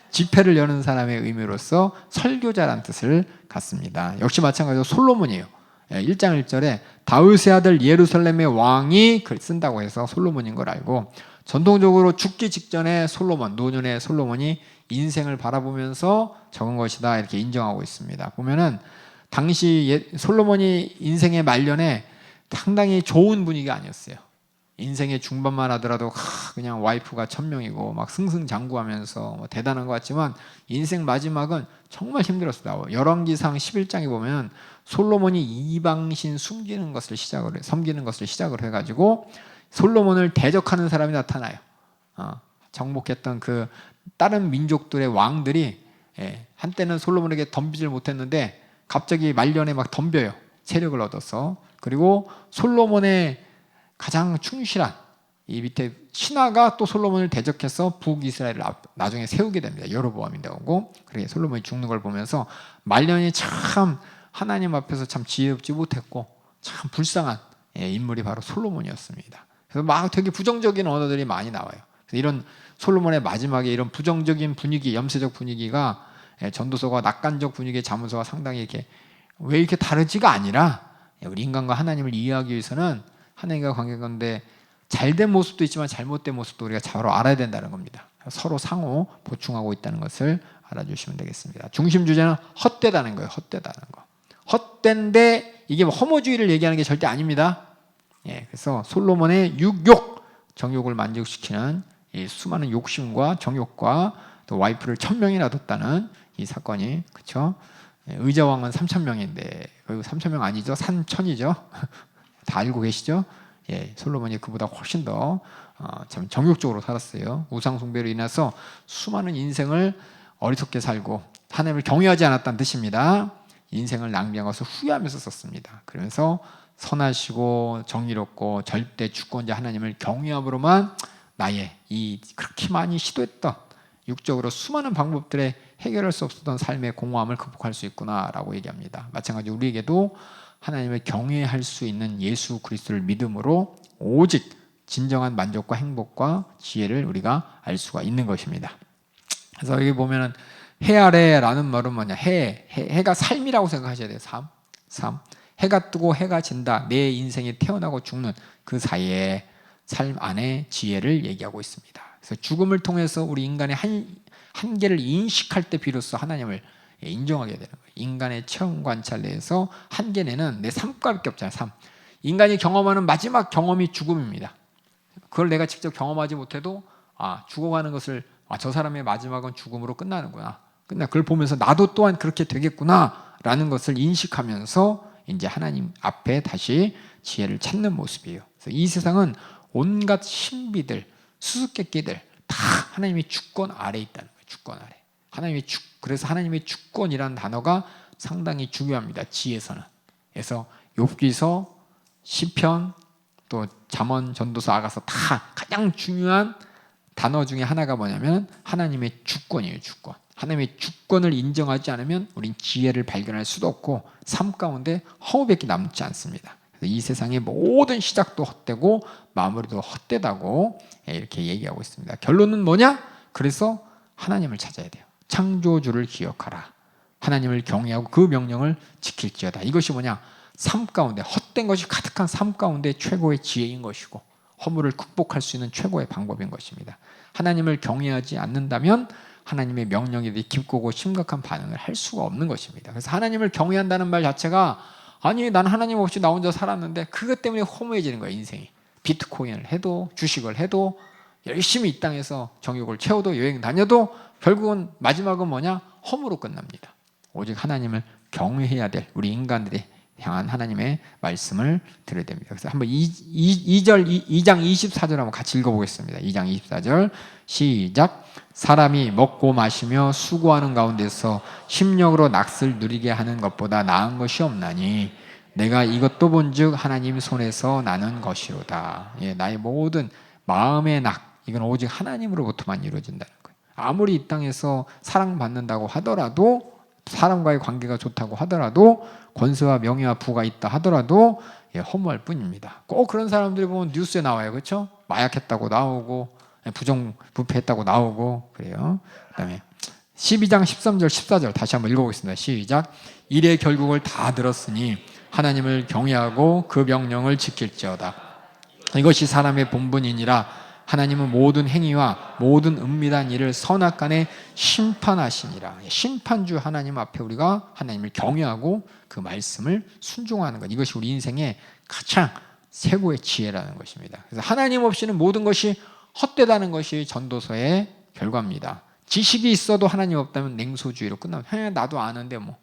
집회를 여는 사람의 의미로서 설교자란 뜻을 갖습니다. 역시 마찬가지로 솔로몬이에요. 1장 1절에 다윗의 아들 예루살렘의 왕이 글 쓴다고 해서 솔로몬인 걸 알고, 전통적으로 죽기 직전에 솔로몬, 노년의 솔로몬이 인생을 바라보면서 적은 것이다 이렇게 인정하고 있습니다. 보면은 당시 솔로몬이 인생의 말년에 상당히 좋은 분위기가 아니었어요. 인생의 중반만 하더라도 그냥 와이프가 1000명이고 막 승승장구하면서 대단한 것 같지만, 인생 마지막은 정말 힘들었어요. 열왕기상 11장에 보면 솔로몬이 이방신 섬기는 것을 시작을 해가지고 솔로몬을 대적하는 사람이 나타나요. 정복했던 그 다른 민족들의 왕들이 한때는 솔로몬에게 덤비질 못했는데 갑자기 말년에 막 덤벼요. 세력을 얻어서. 그리고 솔로몬의 가장 충실한 이 밑에 신하가 또 솔로몬을 대적해서 북이스라엘을 나중에 세우게 됩니다. 여로보암인데 오고. 그렇게 솔로몬이 죽는 걸 보면서 말년이 참 하나님 앞에서 참 지혜롭지 못했고 참 불쌍한 인물이 바로 솔로몬이었습니다. 그래서 막 되게 부정적인 언어들이 많이 나와요. 그래서 이런 솔로몬의 마지막에 이런 부정적인 분위기, 염세적 분위기가 전도서가 낙관적 분위기의 자문서와 상당히 이렇게 왜 이렇게 다르지가 아니라, 우리 인간과 하나님을 이해하기 위해서는 하나님과 관계 가운데 잘된 모습도 있지만 잘못된 모습도 우리가 바로 알아야 된다는 겁니다. 서로 상호 보충하고 있다는 것을 알아주시면 되겠습니다. 중심 주제는 헛되다는 거예요. 헛되다는 거. 헛된데 이게 뭐 허무주의를 얘기하는 게 절대 아닙니다. 그래서 솔로몬의 육욕, 정욕을 만족시키는 이 수많은 욕심과 정욕과 또 와이프를 1000명이나 뒀다는 이 사건이, 그렇죠? 의자왕은 3000명인데 그 3000명 아니죠? 3000이죠? 다 알고 계시죠? 솔로몬이 그보다 훨씬 더 참 정욕적으로 살았어요. 우상 숭배로 인해서 수많은 인생을 어리석게 살고 하나님을 경외하지 않았다는 뜻입니다. 인생을 낭비한 것을 후회하면서 썼습니다. 그러면서 선하시고 정의롭고 절대 주권자 하나님을 경외함으로만 나의 이 그렇게 많이 시도했던 육적으로 수많은 방법들에 해결할 수 없었던 삶의 공허함을 극복할 수 있구나라고 얘기합니다. 마찬가지로 우리에게도 하나님을 경외할 수 있는 예수 그리스도를 믿음으로 오직 진정한 만족과 행복과 지혜를 우리가 알 수가 있는 것입니다. 그래서 여기 보면은 해 아래라는 말은 뭐냐? 해가 삶이라고 생각하셔야 돼요. 삶. 해가 뜨고 해가 진다. 내 인생이 태어나고 죽는 그 사이에 삶 안에 지혜를 얘기하고 있습니다. 그래서 죽음을 통해서 우리 인간의 한계를 인식할 때 비로소 하나님을 인정하게 되는 거예요. 인간의 체험 관찰 내에서 한계는 내 삶과밖에 없잖아요. 삶. 인간이 경험하는 마지막 경험이 죽음입니다. 그걸 내가 직접 경험하지 못해도 죽어가는 것을 저 사람의 마지막은 죽음으로 끝나는구나. 그걸 보면서 나도 또한 그렇게 되겠구나라는 것을 인식하면서 이제 하나님 앞에 다시 지혜를 찾는 모습이에요. 그래서 이 세상은 온갖 신비들, 수수께끼들 다 하나님의 주권 아래 있다는 거예요. 주권 아래. 그래서 하나님의 주권이라는 단어가 상당히 중요합니다. 지혜서는. 그래서 욥기서, 시편, 또 잠언, 전도서, 아가서 다 가장 중요한 단어 중에 하나가 뭐냐면 하나님의 주권이에요. 주권. 하나님의 주권을 인정하지 않으면 우린 지혜를 발견할 수도 없고 삶 가운데 허무밖에 남지 않습니다. 그래서 이 세상의 모든 시작도 헛되고 마무리도 헛되다고 이렇게 얘기하고 있습니다. 결론은 뭐냐? 그래서 하나님을 찾아야 돼요. 창조주를 기억하라. 하나님을 경외하고 그 명령을 지킬지어다. 이것이 뭐냐? 삶 가운데 헛된 것이 가득한 삶 가운데 최고의 지혜인 것이고 허물을 극복할 수 있는 최고의 방법인 것입니다. 하나님을 경외하지 않는다면 하나님의 명령에 대해 깊고 심각한 반응을 할 수가 없는 것입니다. 그래서 하나님을 경외한다는 말 자체가 아니 난 하나님 없이 나 혼자 살았는데 그것 때문에 허무해지는 거예요. 인생이. 비트코인을 해도 주식을 해도 열심히 이 땅에서 정욕을 채워도 여행 다녀도 결국은 마지막은 뭐냐? 허무로 끝납니다. 오직 하나님을 경외해야 될 우리 인간들이 향한 하나님의 말씀을 들어야 됩니다. 그래서 한번 2장 24절 한번 같이 읽어보겠습니다. 2장 24절 시작. 사람이 먹고 마시며 수고하는 가운데서 심령으로 낚을 누리게 하는 것보다 나은 것이 없나니 내가 이것도 본즉 하나님 손에서 나는 것이로다. 나의 모든 마음의 낙 이건 오직 하나님으로부터만 이루어진다는 거예요. 아무리 이 땅에서 사랑받는다고 하더라도 사람과의 관계가 좋다고 하더라도 권세와 명예와 부가 있다 하더라도 허무할 뿐입니다. 꼭 그런 사람들이 보면 뉴스에 나와요. 그렇죠? 마약했다고 나오고 부정부패했다고 나오고 그래요. 그다음에 12장 13절 14절 다시 한번 읽어보겠습니다. 시작. 이래 결국을 다 들었으니 하나님을 경외하고 그 명령을 지킬지어다. 이것이 사람의 본분이니라. 하나님은 모든 행위와 모든 은밀한 일을 선악간에 심판하시니라. 심판주 하나님 앞에 우리가 하나님을 경외하고 그 말씀을 순종하는 것, 이것이 우리 인생의 가장 최고의 지혜라는 것입니다. 그래서 하나님 없이는 모든 것이 헛되다는 것이 전도서의 결과입니다. 지식이 있어도 하나님 없다면 냉소주의로 끝나면 나도 아는데 뭐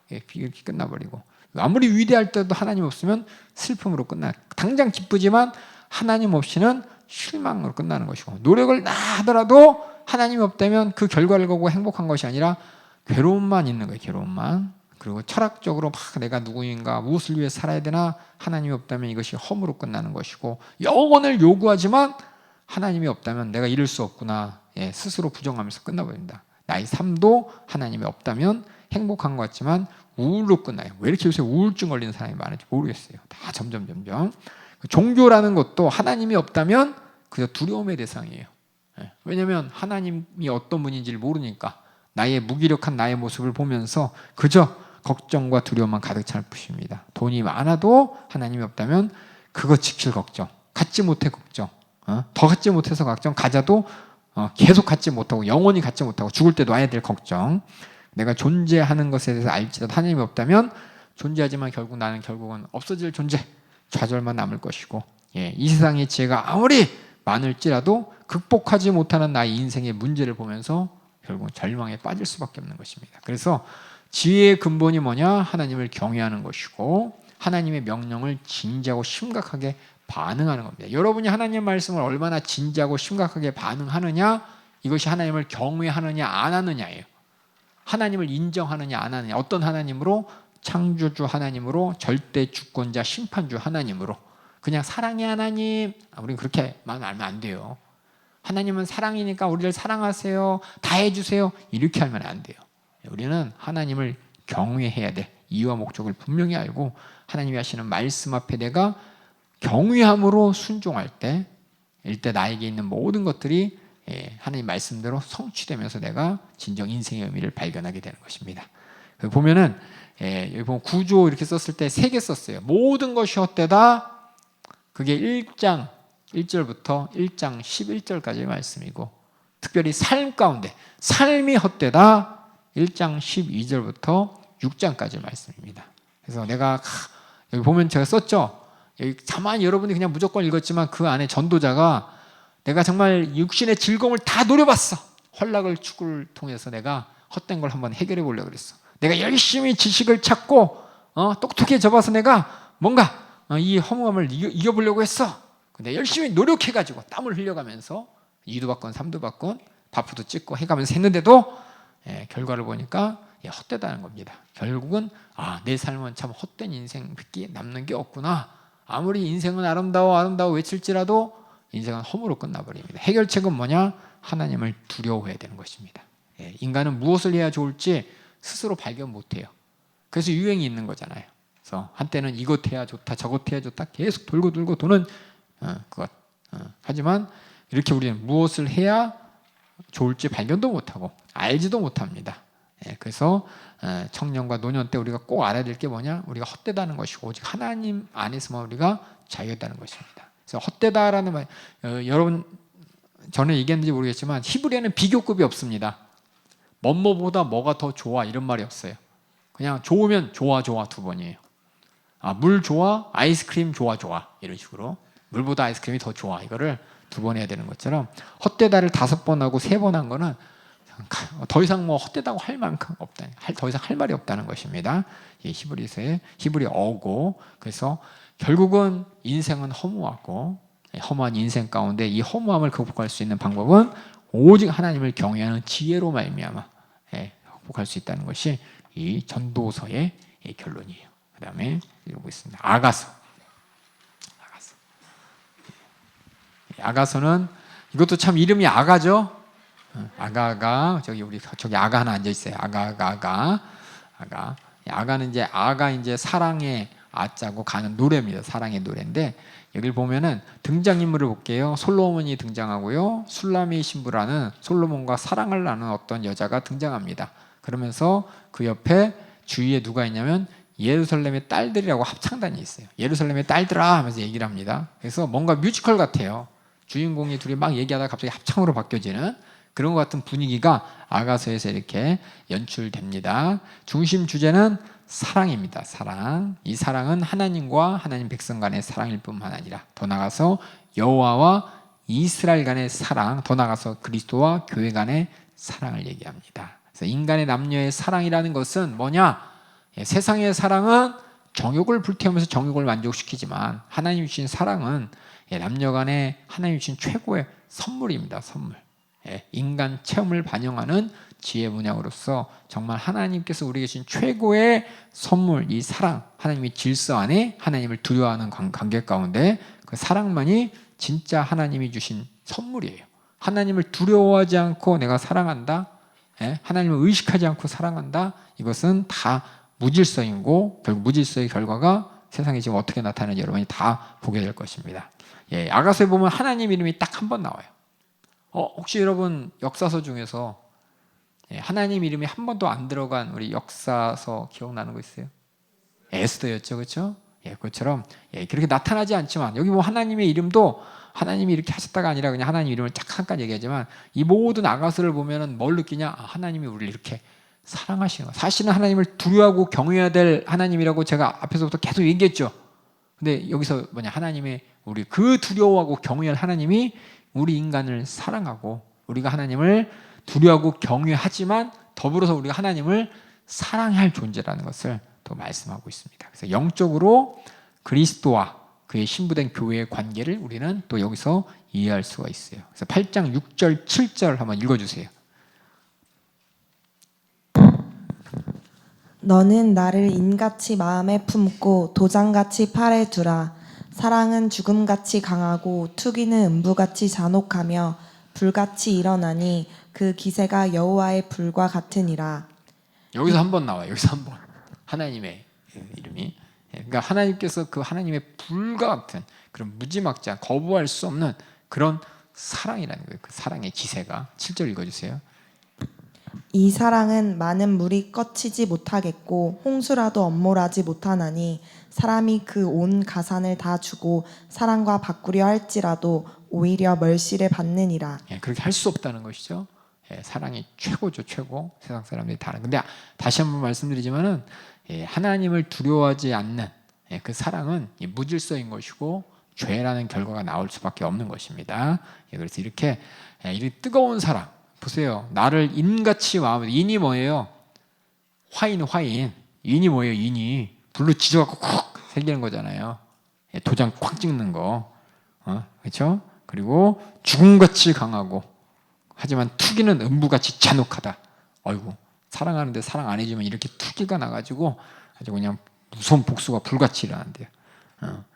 이렇게 끝나버리고, 아무리 위대할 때도 하나님 없으면 슬픔으로 끝나요. 당장 기쁘지만 하나님 없이는 실망으로 끝나는 것이고, 노력을 다 하더라도 하나님이 없다면 그 결과를 보고 행복한 것이 아니라 괴로움만 있는 거예요. 괴로움만. 그리고 철학적으로 막 내가 누구인가 무엇을 위해 살아야 되나, 하나님이 없다면 이것이 허무로 끝나는 것이고, 영원을 요구하지만 하나님이 없다면 내가 이룰 수 없구나, 스스로 부정하면서 끝나버립니다. 나의 삶도 하나님이 없다면 행복한 것 같지만 우울로 끝나요. 왜 이렇게 요새 우울증 걸리는 사람이 많은지 모르겠어요. 다 점점 종교라는 것도 하나님이 없다면 그저 두려움의 대상이에요. 왜냐하면 하나님이 어떤 분인지를 모르니까 나의 무기력한 나의 모습을 보면서 그저 걱정과 두려움만 가득 찰 뿐입니다. 돈이 많아도 하나님이 없다면 그거 지킬 걱정, 갖지 못해 걱정, 더 갖지 못해서 걱정, 가져도 계속 갖지 못하고 영원히 갖지 못하고 죽을 때도 와야 될 걱정, 내가 존재하는 것에 대해서 알지라도 하나님이 없다면 존재하지만 결국 나는 결국은 없어질 존재, 좌절만 남을 것이고, 이 세상의 지혜가 아무리 많을지라도 극복하지 못하는 나의 인생의 문제를 보면서 결국은 절망에 빠질 수밖에 없는 것입니다. 그래서 지혜의 근본이 뭐냐? 하나님을 경외하는 것이고 하나님의 명령을 진지하고 심각하게 반응하는 겁니다. 여러분이 하나님의 말씀을 얼마나 진지하고 심각하게 반응하느냐, 이것이 하나님을 경외하느냐 안 하느냐예요. 하나님을 인정하느냐 안 하느냐. 어떤 하나님으로? 창조주 하나님으로, 절대 주권자 심판주 하나님으로. 그냥 사랑의 하나님, 우리는 그렇게 말하면 안 돼요. 하나님은 사랑이니까 우리를 사랑하세요, 다 해주세요, 이렇게 하면 안 돼요. 우리는 하나님을 경외해야 돼. 이유와 목적을 분명히 알고 하나님이 하시는 말씀 앞에 내가 경외함으로 순종할 때, 이때 나에게 있는 모든 것들이 하나님 말씀대로 성취되면서 내가 진정 인생의 의미를 발견하게 되는 것입니다. 보면은 여기 보면 구조 이렇게 썼을 때 3개 썼어요. 모든 것이 헛되다. 그게 1장 1절부터 1장 11절까지의 말씀이고, 특별히 삶 가운데 삶이 헛되다 1장 12절부터 6장까지의 말씀입니다. 그래서 내가 여기 보면 제가 썼죠. 여기 가만히 여러분이 그냥 무조건 읽었지만 그 안에 전도자가 내가 정말 육신의 즐거움을 다 노려봤어. 헐락을 축구를 통해서 내가 헛된 걸 한번 해결해 보려고 그랬어. 내가 열심히 지식을 찾고 똑똑해져 봐서 내가 뭔가 이 허무함을 이겨보려고 했어. 근데 열심히 노력해가지고 땀을 흘려가면서 2도 받건 3도 받건 바프도 찍고 해가면서 했는데도 결과를 보니까 헛되다는 겁니다. 결국은 내 삶은 참 헛된 인생밖에 남는 게 없구나. 아무리 인생은 아름다워 외칠지라도 인생은 허무로 끝나버립니다. 해결책은 뭐냐? 하나님을 두려워해야 되는 것입니다. 인간은 무엇을 해야 좋을지 스스로 발견 못해요. 그래서 유행이 있는 거잖아요. 그래서 한때는 이것 해야 좋다, 저것 해야 좋다, 계속 돌고 돌고 도는 그것. 하지만 이렇게 우리는 무엇을 해야 좋을지 발견도 못하고 알지도 못합니다. 그래서 청년과 노년 때 우리가 꼭 알아야 될 게 뭐냐? 우리가 헛되다는 것이고 오직 하나님 안에서만 우리가 자유하다는 것입니다. 그래서 헛되다라는 말, 여러분 저는 얘기했는지 모르겠지만 히브리어는 비교급이 없습니다. 뭐뭐보다 뭐가 더 좋아 이런 말이 없어요. 그냥 좋으면 좋아 두 번이에요. 물 좋아, 아이스크림 좋아 이런 식으로 물보다 아이스크림이 더 좋아 이거를 2번 해야 되는 것처럼 헛되다를 5번 하고 3번 한 거는 더 이상 뭐 헛되다고 할 만큼 없다. 더 이상 할 말이 없다는 것입니다. 이 히브리어고 그래서 결국은 인생은 허무하고 허무한 인생 가운데 이 허무함을 극복할 수 있는 방법은 오직 하나님을 경외하는 지혜로 말미암아 극복할 수 있다는 것이 이 전도서의 결론이에요. 그 다음에 읽어보겠습니다. 아가서는 이것도 참 이름이 아가죠. 아가가 저기 아가 하나 앉아 있어요. 아가는 이제 사랑의 아자고 가는 노래입니다. 사랑의 노래인데 여기를 보면은 등장인물을 볼게요. 솔로몬이 등장하고요. 술람의 신부라는 솔로몬과 사랑을 나눈 어떤 여자가 등장합니다. 그러면서 그 옆에 주위에 누가 있냐면 예루살렘의 딸들이라고 합창단이 있어요. 예루살렘의 딸들아 하면서 얘기를 합니다. 그래서 뭔가 뮤지컬 같아요. 주인공이 둘이 막 얘기하다가 갑자기 합창으로 바뀌어지는 그런 것 같은 분위기가 아가서에서 이렇게 연출됩니다. 중심 주제는 사랑입니다. 사랑. 이 사랑은 하나님과 하나님 백성 간의 사랑일 뿐만 아니라 더 나아가서 여호와와 이스라엘 간의 사랑, 더 나아가서 그리스도와 교회 간의 사랑을 얘기합니다. 그래서 인간의 남녀의 사랑이라는 것은 뭐냐? 세상의 사랑은 정욕을 불태우면서 정욕을 만족시키지만 하나님 주신 사랑은 남녀 간에 하나님 주신 최고의 선물입니다. 선물. 인간 체험을 반영하는 지혜 문양으로서 정말 하나님께서 우리에게 주신 최고의 선물, 이 사랑, 하나님의 질서 안에 하나님을 두려워하는 관계 가운데 그 사랑만이 진짜 하나님이 주신 선물이에요. 하나님을 두려워하지 않고 내가 사랑한다, 하나님을 의식하지 않고 사랑한다, 이것은 다 무질서이고 결국 무질서의 결과가 세상에 지금 어떻게 나타나는지 여러분이 다 보게 될 것입니다. 아가서에 보면 하나님 이름이 딱 한 번 나와요. 혹시 여러분 역사서 중에서 하나님 이름이 한 번도 안 들어간 우리 역사서 기억나는 거 있어요? 에스더였죠, 그렇죠? 그것처럼 그렇게 나타나지 않지만 여기 뭐 하나님의 이름도 하나님이 이렇게 하셨다가 아니라 그냥 하나님 이름을 잠깐 얘기하지만 이 모든 아가서를 보면은 뭘 느끼냐? 하나님이 우리를 이렇게 사랑하시는 거. 사실은 하나님을 두려워하고 경외해야 될 하나님이라고 제가 앞에서부터 계속 얘기했죠. 근데 여기서 뭐냐? 하나님의 우리 그 두려워하고 경외할 하나님이 우리 인간을 사랑하고 우리가 하나님을 두려워하고 경외하지만 더불어서 우리가 하나님을 사랑해야 할 존재라는 것을 또 말씀하고 있습니다. 그래서 영적으로 그리스도와 그의 신부된 교회의 관계를 우리는 또 여기서 이해할 수가 있어요. 그래서 8장 6절 7절 한번 읽어주세요. 너는 나를 인같이 마음에 품고 도장같이 팔에 두라. 사랑은 죽음같이 강하고 투기는 음부같이 잔혹하며 불같이 일어나니 그 기세가 여호와의 불과 같으니라. 여기서 한 번 나와요. 여기서 한 번. 하나님의 이름이. 그러니까 하나님께서 그 하나님의 불과 같은 그런 무지막지한 거부할 수 없는 그런 사랑이라는 거예요. 그 사랑의 기세가. 7절 읽어주세요. 이 사랑은 많은 물이 꺼치지 못하겠고 홍수라도 엄몰하지 못하나니 사람이 그 온 가산을 다 주고 사랑과 바꾸려 할지라도 오히려 멸시를 받느니라. 그렇게 할 수 없다는 것이죠. 사랑이 최고죠, 최고. 세상 사람들이 다. 근데 다시 한번 말씀드리지만은 하나님을 두려워하지 않는 그 사랑은 무질서인 것이고 죄라는 결과가 나올 수밖에 없는 것입니다. 그래서 이렇게 뜨거운 사랑 보세요. 나를 인같이 마음에 인이 뭐예요? 화인. 인이 뭐예요? 인이 불로 지져갖고 쿡 새기는 거잖아요. 도장 콱 찍는 거, 그렇죠? 그리고 죽음같이 강하고 하지만 투기는 음부같이 잔혹하다. 어이구, 사랑하는데 사랑 안 해주면 이렇게 투기가 나가지고 아주 그냥 무서운 복수가 불같이 일어난대요.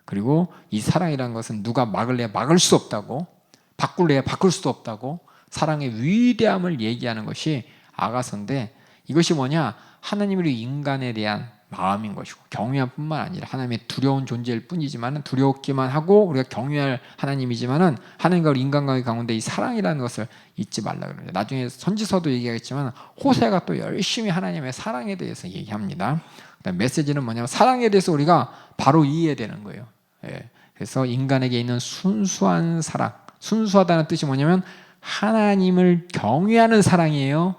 그리고 이 사랑이라는 것은 누가 막을래야 막을 수 없다고, 바꿀래야 바꿀 수도 없다고, 사랑의 위대함을 얘기하는 것이 아가서인데 이것이 뭐냐? 하나님의 인간에 대한 마음인 것이고 경외함 뿐만 아니라 하나님의 두려운 존재일 뿐이지만 두렵기만 하고 우리가 경외할 하나님이지만 하나님과 우리 인간관계 가운데 이 사랑이라는 것을 잊지 말라 그럽니다. 나중에 선지서도 얘기하겠지만 호세가 또 열심히 하나님의 사랑에 대해서 얘기합니다. 그다음 메시지는 뭐냐면 사랑에 대해서 우리가 바로 이해되는 거예요. 예. 그래서 인간에게 있는 순수한 사랑, 순수하다는 뜻이 뭐냐면 하나님을 경외하는 사랑이에요.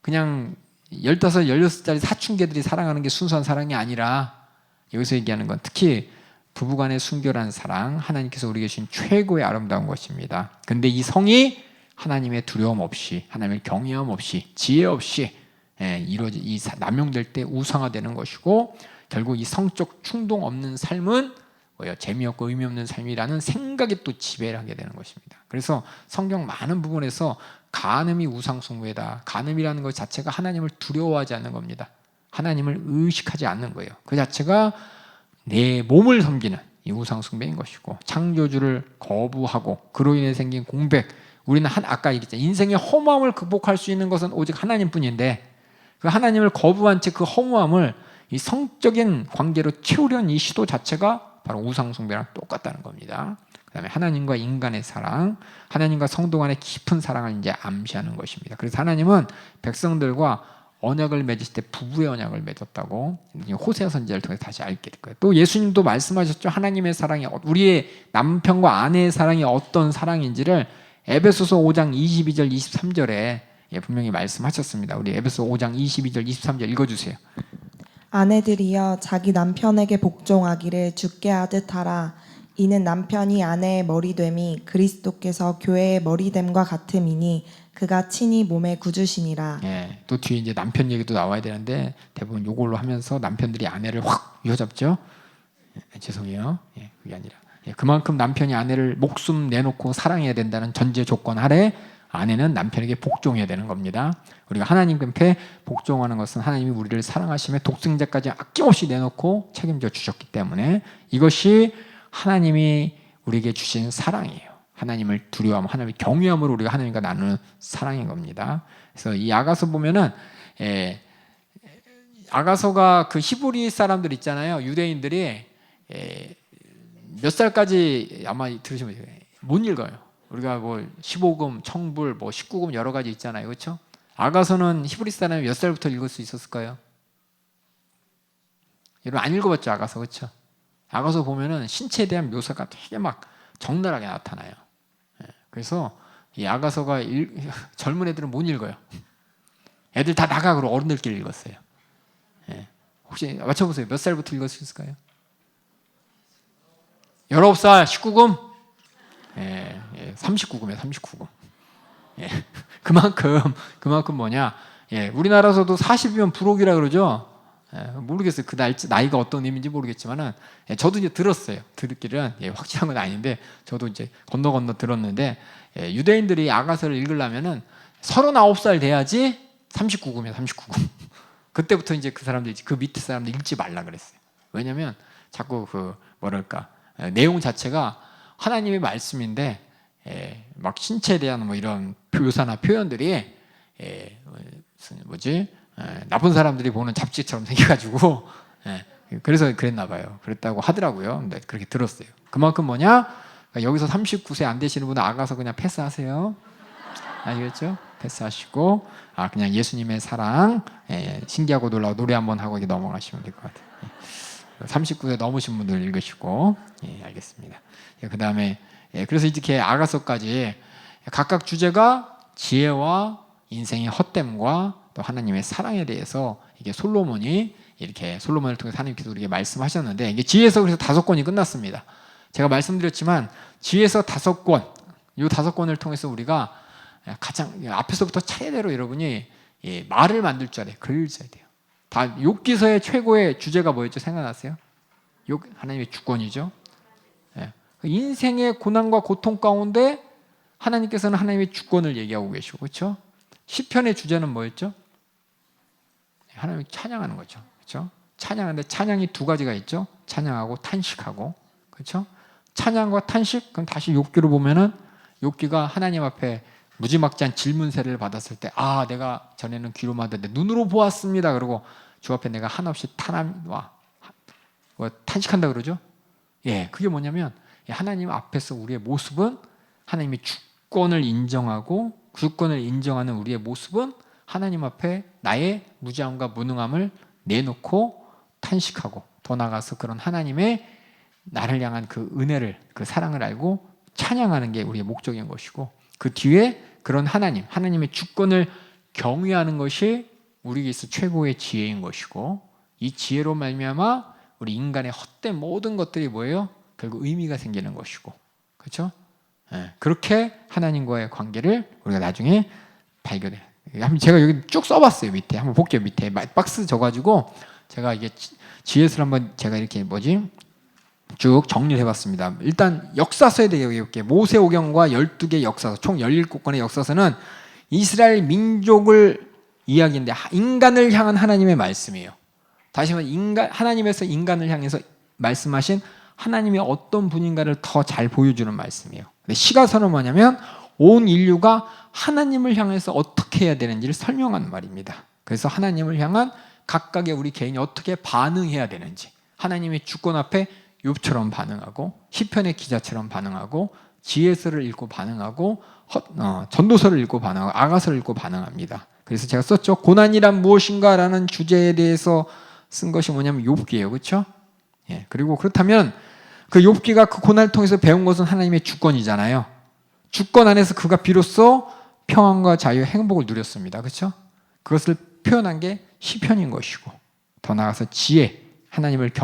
그냥 15, 16살짜리 사춘기들이 사랑하는 게 순수한 사랑이 아니라 여기서 얘기하는 건 특히 부부간의 순결한 사랑, 하나님께서 우리에게 주신 최고의 아름다운 것입니다. 근데 이 성이 하나님의 두려움 없이, 하나님의 경외함 없이, 지혜 없이 이루어지 남용될 때 우상화되는 것이고 결국 이 성적 충동 없는 삶은 뭐예요? 재미없고 의미 없는 삶이라는 생각이 또 지배를 하게 되는 것입니다. 그래서 성경 많은 부분에서 간음이 우상숭배다. 간음이라는 것 자체가 하나님을 두려워하지 않는 겁니다. 하나님을 의식하지 않는 거예요. 그 자체가 내 몸을 섬기는 이 우상숭배인 것이고 창조주를 거부하고 그로 인해 생긴 공백. 우리는 아까 얘기했잖아요. 인생의 허무함을 극복할 수 있는 것은 오직 하나님뿐인데 그 하나님을 거부한 채 그 허무함을 이 성적인 관계로 채우려는 이 시도 자체가 바로 우상숭배랑 똑같다는 겁니다. 그 다음에 하나님과 인간의 사랑, 하나님과 성도 간의 깊은 사랑을 이제 암시하는 것입니다. 그래서 하나님은 백성들과 언약을 맺으실 때 부부의 언약을 맺었다고 호세아 선지자를 통해서 다시 알게 될 거예요. 또 예수님도 말씀하셨죠. 하나님의 사랑이 우리의 남편과 아내의 사랑이 어떤 사랑인지를 에베소서 5장 22절 23절에 분명히 말씀하셨습니다. 우리 에베소 5장 22절 23절 읽어주세요. 아내들이여 자기 남편에게 복종하기를 주께 하듯 하라. 이는 남편이 아내의 머리됨이 그리스도께서 교회의 머리됨과 같음이니 그가 친히 몸의 구주시니라. 예, 또 뒤에 이제 남편 얘기도 나와야 되는데 대부분 요걸로 하면서 남편들이 아내를 확 휘어잡죠. 죄송해요. 그게 아니라 그만큼 남편이 아내를 목숨 내놓고 사랑해야 된다는 전제 조건 아래 아내는 남편에게 복종해야 되는 겁니다. 우리가 하나님 앞에 복종하는 것은 하나님이 우리를 사랑하시며 독생자까지 아낌없이 내놓고 책임져 주셨기 때문에 이것이 하나님이 우리에게 주신 사랑이에요. 하나님을 두려워하며 하나님의 경외함으로 우리가 하나님과 나누는 사랑인 겁니다. 그래서 이 아가서 보면은 아가서가 그 히브리 사람들 있잖아요. 유대인들이 몇 살까지 아마 들으시면 못 읽어요. 우리가 뭐 15금, 청불, 뭐 19금 여러 가지 있잖아요. 그렇죠? 아가서는 히브리 사람이 몇 살부터 읽을 수 있었을까요? 여러분 안 읽어봤죠? 아가서. 그렇죠? 아가서 보면은 신체에 대한 묘사가 되게 막 적나라하게 나타나요. 그래서 이 아가서가 젊은 애들은 못 읽어요. 애들 다 나가 그러고 어른들끼리 읽었어요. 혹시 맞춰보세요. 몇 살부터 읽을 수 있을까요? 19살, 19금? 39금이에요. 39금. 그만큼 뭐냐? 우리나라에서도 40이면 불혹이라 그러죠. 모르겠어요. 그 나이가 어떤 의미인지 모르겠지만은 저도 이제 들었어요. 듣기는 확실한 건 아닌데 저도 이제 건너 들었는데 유대인들이 아가서를 읽으려면은 39살 돼야지 39금이에요. 39금. 그때부터 이제 그 사람들 그 밑에 사람들 읽지 말라 그랬어요. 왜냐면 자꾸 내용 자체가 하나님의 말씀인데 막 신체에 대한 뭐 이런 묘사나 표현들이 나쁜 사람들이 보는 잡지처럼 생겨가지고 그래서 그랬나 봐요. 그랬다고 하더라고요. 근데 그렇게 들었어요. 그만큼 뭐냐? 그러니까 여기서 39세 안 되시는 분은 아가서 그냥 패스하세요. 아시겠죠? 패스하시고 그냥 예수님의 사랑 신기하고 놀라워 노래 한번 하고 이렇게 넘어가시면 될 것 같아요. 39세 넘으신 분들 읽으시고 알겠습니다. 그 다음에 그래서 이렇게 아가서까지 각각 주제가 지혜와 인생의 헛됨과 또 하나님의 사랑에 대해서 이게 솔로몬을 통해서 하나님께서 우리에게 말씀하셨는데 이게 지혜서 그래서 5권이 끝났습니다. 제가 말씀드렸지만 지혜서 5권, 이 5권을 통해서 우리가 가장 앞에서부터 차례대로 여러분이 말을 만들 줄 알아요. 글을 써야 돼요. 다 욥기서의 최고의 주제가 뭐였죠? 생각나세요? 하나님의 주권이죠. 인생의 고난과 고통 가운데 하나님께서는 하나님의 주권을 얘기하고 계시고 그렇죠? 시편의 주제는 뭐였죠? 하나님을 찬양하는 거죠. 그렇죠? 찬양하는데 찬양이 2가지가 있죠. 찬양하고 탄식하고. 그렇죠? 찬양과 탄식 그럼 다시 욥기로 보면은 욥기가 하나님 앞에 무지막지한 질문세를 받았을 때, 아, 내가 전에는 귀로만 듣는데 눈으로 보았습니다. 그러고 주 앞에 내가 한없이 탄식한다 그러죠. 예, 그게 뭐냐면 하나님 앞에서 우리의 모습은 하나님이 주권을 인정하고 주권을 인정하는 우리의 모습은 하나님 앞에 나의 무지함과 무능함을 내놓고 탄식하고 더 나아가서 그런 하나님의 나를 향한 그 은혜를, 그 사랑을 알고 찬양하는 게 우리의 목적인 것이고, 그 뒤에 그런 하나님의 주권을 경외하는 것이 우리에게 있어 최고의 지혜인 것이고, 이 지혜로 말미암아 우리 인간의 헛된 모든 것들이 뭐예요? 결국 의미가 생기는 것이고, 그렇죠? 예, 그렇게 하나님과의 관계를 우리가 나중에 발견해. 제가 여기 쭉 써봤어요. 밑에 한번 볼게요. 밑에 박스 져가지고 제가 이게 지혜를 한번 제가 이렇게 쭉 정리를 해봤습니다. 일단 역사서에 대해 볼게요. 모세오경과 12개 역사서, 총 17권의 역사서는 이스라엘 민족을 이야기인데 인간을 향한 하나님의 말씀이에요. 다시 말해 하나님에서 인간을 향해서 말씀하신 하나님이 어떤 분인가를 더 잘 보여주는 말씀이에요. 근데 시가서는 뭐냐면 온 인류가 하나님을 향해서 어떻게 해야 되는지를 설명하는 말입니다. 그래서 하나님을 향한 각각의 우리 개인이 어떻게 반응해야 되는지, 하나님의 주권 앞에 욥처럼 반응하고 시편의 기자처럼 반응하고 지혜서를 읽고 반응하고 전도서를 읽고 반응하고 아가서를 읽고 반응합니다. 그래서 제가 썼죠. 고난이란 무엇인가 라는 주제에 대해서 쓴 것이 뭐냐면 욥기예요. 그렇죠? 예, 그리고 그렇다면 그 욥기가 그 고난을 통해서 배운 것은 하나님의 주권이잖아요. 주권 안에서 그가 비로소 평안과 자유, 행복을 누렸습니다. 그렇죠? 그것을 표현한 게 시편인 것이고, 더 나아가서 지혜,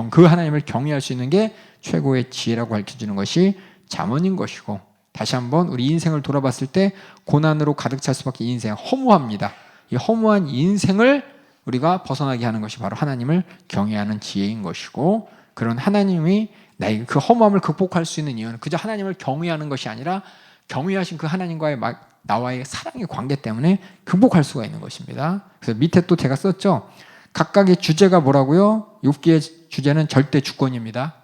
그 하나님을 경외할 수 있는 게 최고의 지혜라고 가르쳐주는 것이 잠언인 것이고, 다시 한번 우리 인생을 돌아봤을 때 고난으로 가득 찰 수밖에 인생 허무합니다. 이 허무한 인생을 우리가 벗어나게 하는 것이 바로 하나님을 경외하는 지혜인 것이고, 그런 하나님이 나의 그 허무함을 극복할 수 있는 이유는 그저 하나님을 경외하는 것이 아니라 경외하신 그 하나님과의 나와의 사랑의 관계 때문에 극복할 수가 있는 것입니다. 그래서 밑에 또 제가 썼죠. 각각의 주제가 뭐라고요? 욥기의 주제는 절대 주권입니다.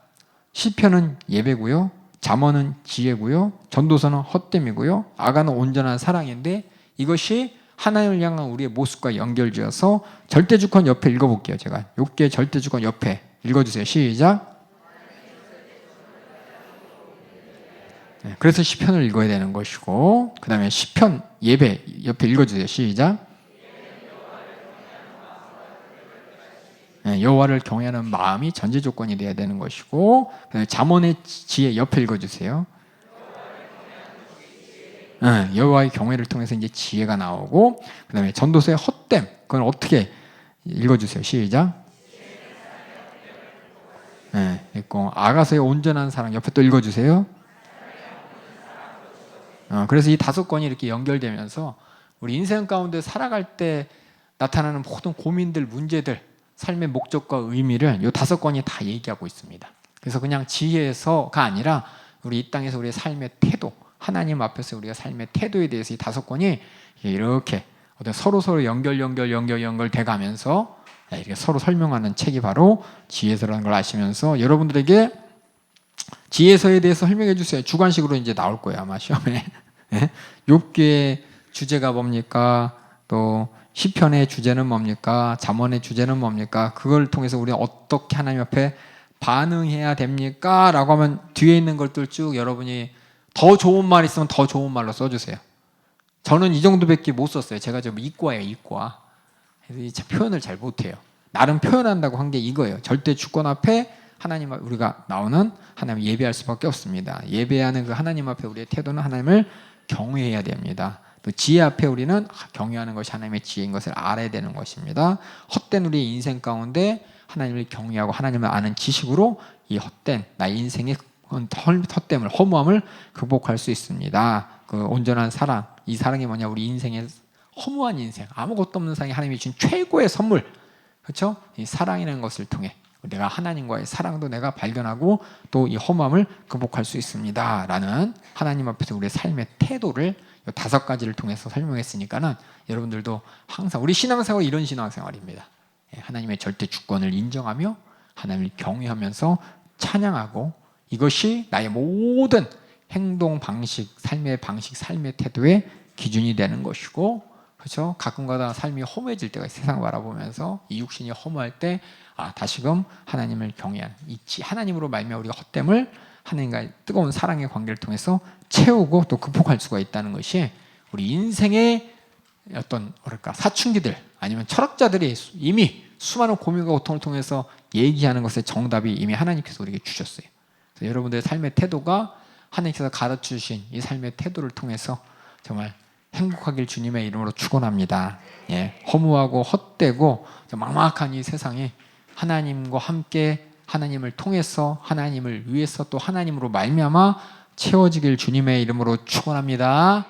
시편은 예배고요, 잠언은 지혜고요, 전도서는 헛됨이고요, 아가는 온전한 사랑인데, 이것이 하나님을 향한 우리의 모습과 연결지어서 절대 주권 옆에 읽어볼게요. 제가 욥기의 절대 주권 옆에 읽어주세요. 시작. 네, 그래서 시편을 읽어야 되는 것이고, 그 다음에 시편 예배 옆에 읽어주세요. 시작. 네, 여호와를 경외하는 마음이 전제 조건이 되어야 되는 것이고, 그다음에 잠언의 지혜 옆에 읽어주세요. 네, 여호와의 경외를 통해서 이제 지혜가 나오고, 그 다음에 전도서의 헛됨, 그건 어떻게 읽어주세요. 시작. 네, 있고 아가서의 온전한 사랑 옆에 또 읽어주세요. 그래서 이 5권이 이렇게 연결되면서 우리 인생 가운데 살아갈 때 나타나는 모든 고민들, 문제들, 삶의 목적과 의미를 이 5권이 다 얘기하고 있습니다. 그래서 그냥 지혜서가 아니라 우리 이 땅에서 우리의 삶의 태도, 하나님 앞에서 우리가 삶의 태도에 대해서 이 5권이 이렇게 서로 연결돼 가면서 이렇게 서로 설명하는 책이 바로 지혜서라는 걸 아시면서 여러분들에게 지혜서에 대해서 설명해 주세요. 주관식으로 이제 나올 거예요, 아마 시험에. 욥기의 주제가 뭡니까? 또 시편의 주제는 뭡니까? 잠언의 주제는 뭡니까? 그걸 통해서 우리가 어떻게 하나님 앞에 반응해야 됩니까? 라고 하면 뒤에 있는 것들 쭉 여러분이 더 좋은 말 있으면 더 좋은 말로 써주세요. 저는 이 정도밖에 못 썼어요. 제가 좀 이과예요, 이과. 그래서 표현을 잘 못해요. 나름 표현한다고 한 게 이거예요. 절대 주권 앞에 하나님 우리가 나오는 하나님 예배할 수밖에 없습니다. 예배하는 그 하나님 앞에 우리의 태도는 하나님을 경외해야 됩니다. 또 지혜 앞에 우리는 경외하는 것이 하나님의 지혜인 것을 알아야 되는 것입니다. 헛된 우리의 인생 가운데 하나님을 경외하고 하나님을 아는 지식으로 이 헛된 나의 인생의 헛됨을, 허무함을 극복할 수 있습니다. 그 온전한 사랑, 이 사랑이 뭐냐? 우리 인생의 허무한 인생, 아무것도 없는 사랑이 하나님이 준 최고의 선물, 그렇죠? 이 사랑이라는 것을 통해 내가 하나님과의 사랑도 내가 발견하고 또 이 허무함을 극복할 수 있습니다 라는 하나님 앞에서 우리의 삶의 태도를 5가지를 통해서 설명했으니까는 여러분들도 항상 우리 신앙생활 이런 신앙생활입니다. 하나님의 절대 주권을 인정하며 하나님을 경외하면서 찬양하고, 이것이 나의 모든 행동 방식, 삶의 태도의 기준이 되는 것이고, 그렇죠? 가끔가다 삶이 허무해질 때가 있어요. 세상 바라보면서 이 육신이 허무할 때 다시금 하나님을 경외하는 하나님으로 말미암아 우리가 헛됨을 하나님과의 뜨거운 사랑의 관계를 통해서 채우고 또 극복할 수가 있다는 것이 우리 인생의 어떤 뭐랄까 사춘기들 아니면 철학자들이 이미 수많은 고민과 고통을 통해서 얘기하는 것의 정답이 이미 하나님께서 우리에게 주셨어요. 그래서 여러분들의 삶의 태도가 하나님께서 가르쳐주신 이 삶의 태도를 통해서 정말 행복하길 주님의 이름으로 축원합니다. 예, 허무하고 헛되고 막막한 이 세상이 하나님과 함께 하나님을 통해서 하나님을 위해서 또 하나님으로 말미암아 채워지길 주님의 이름으로 축원합니다.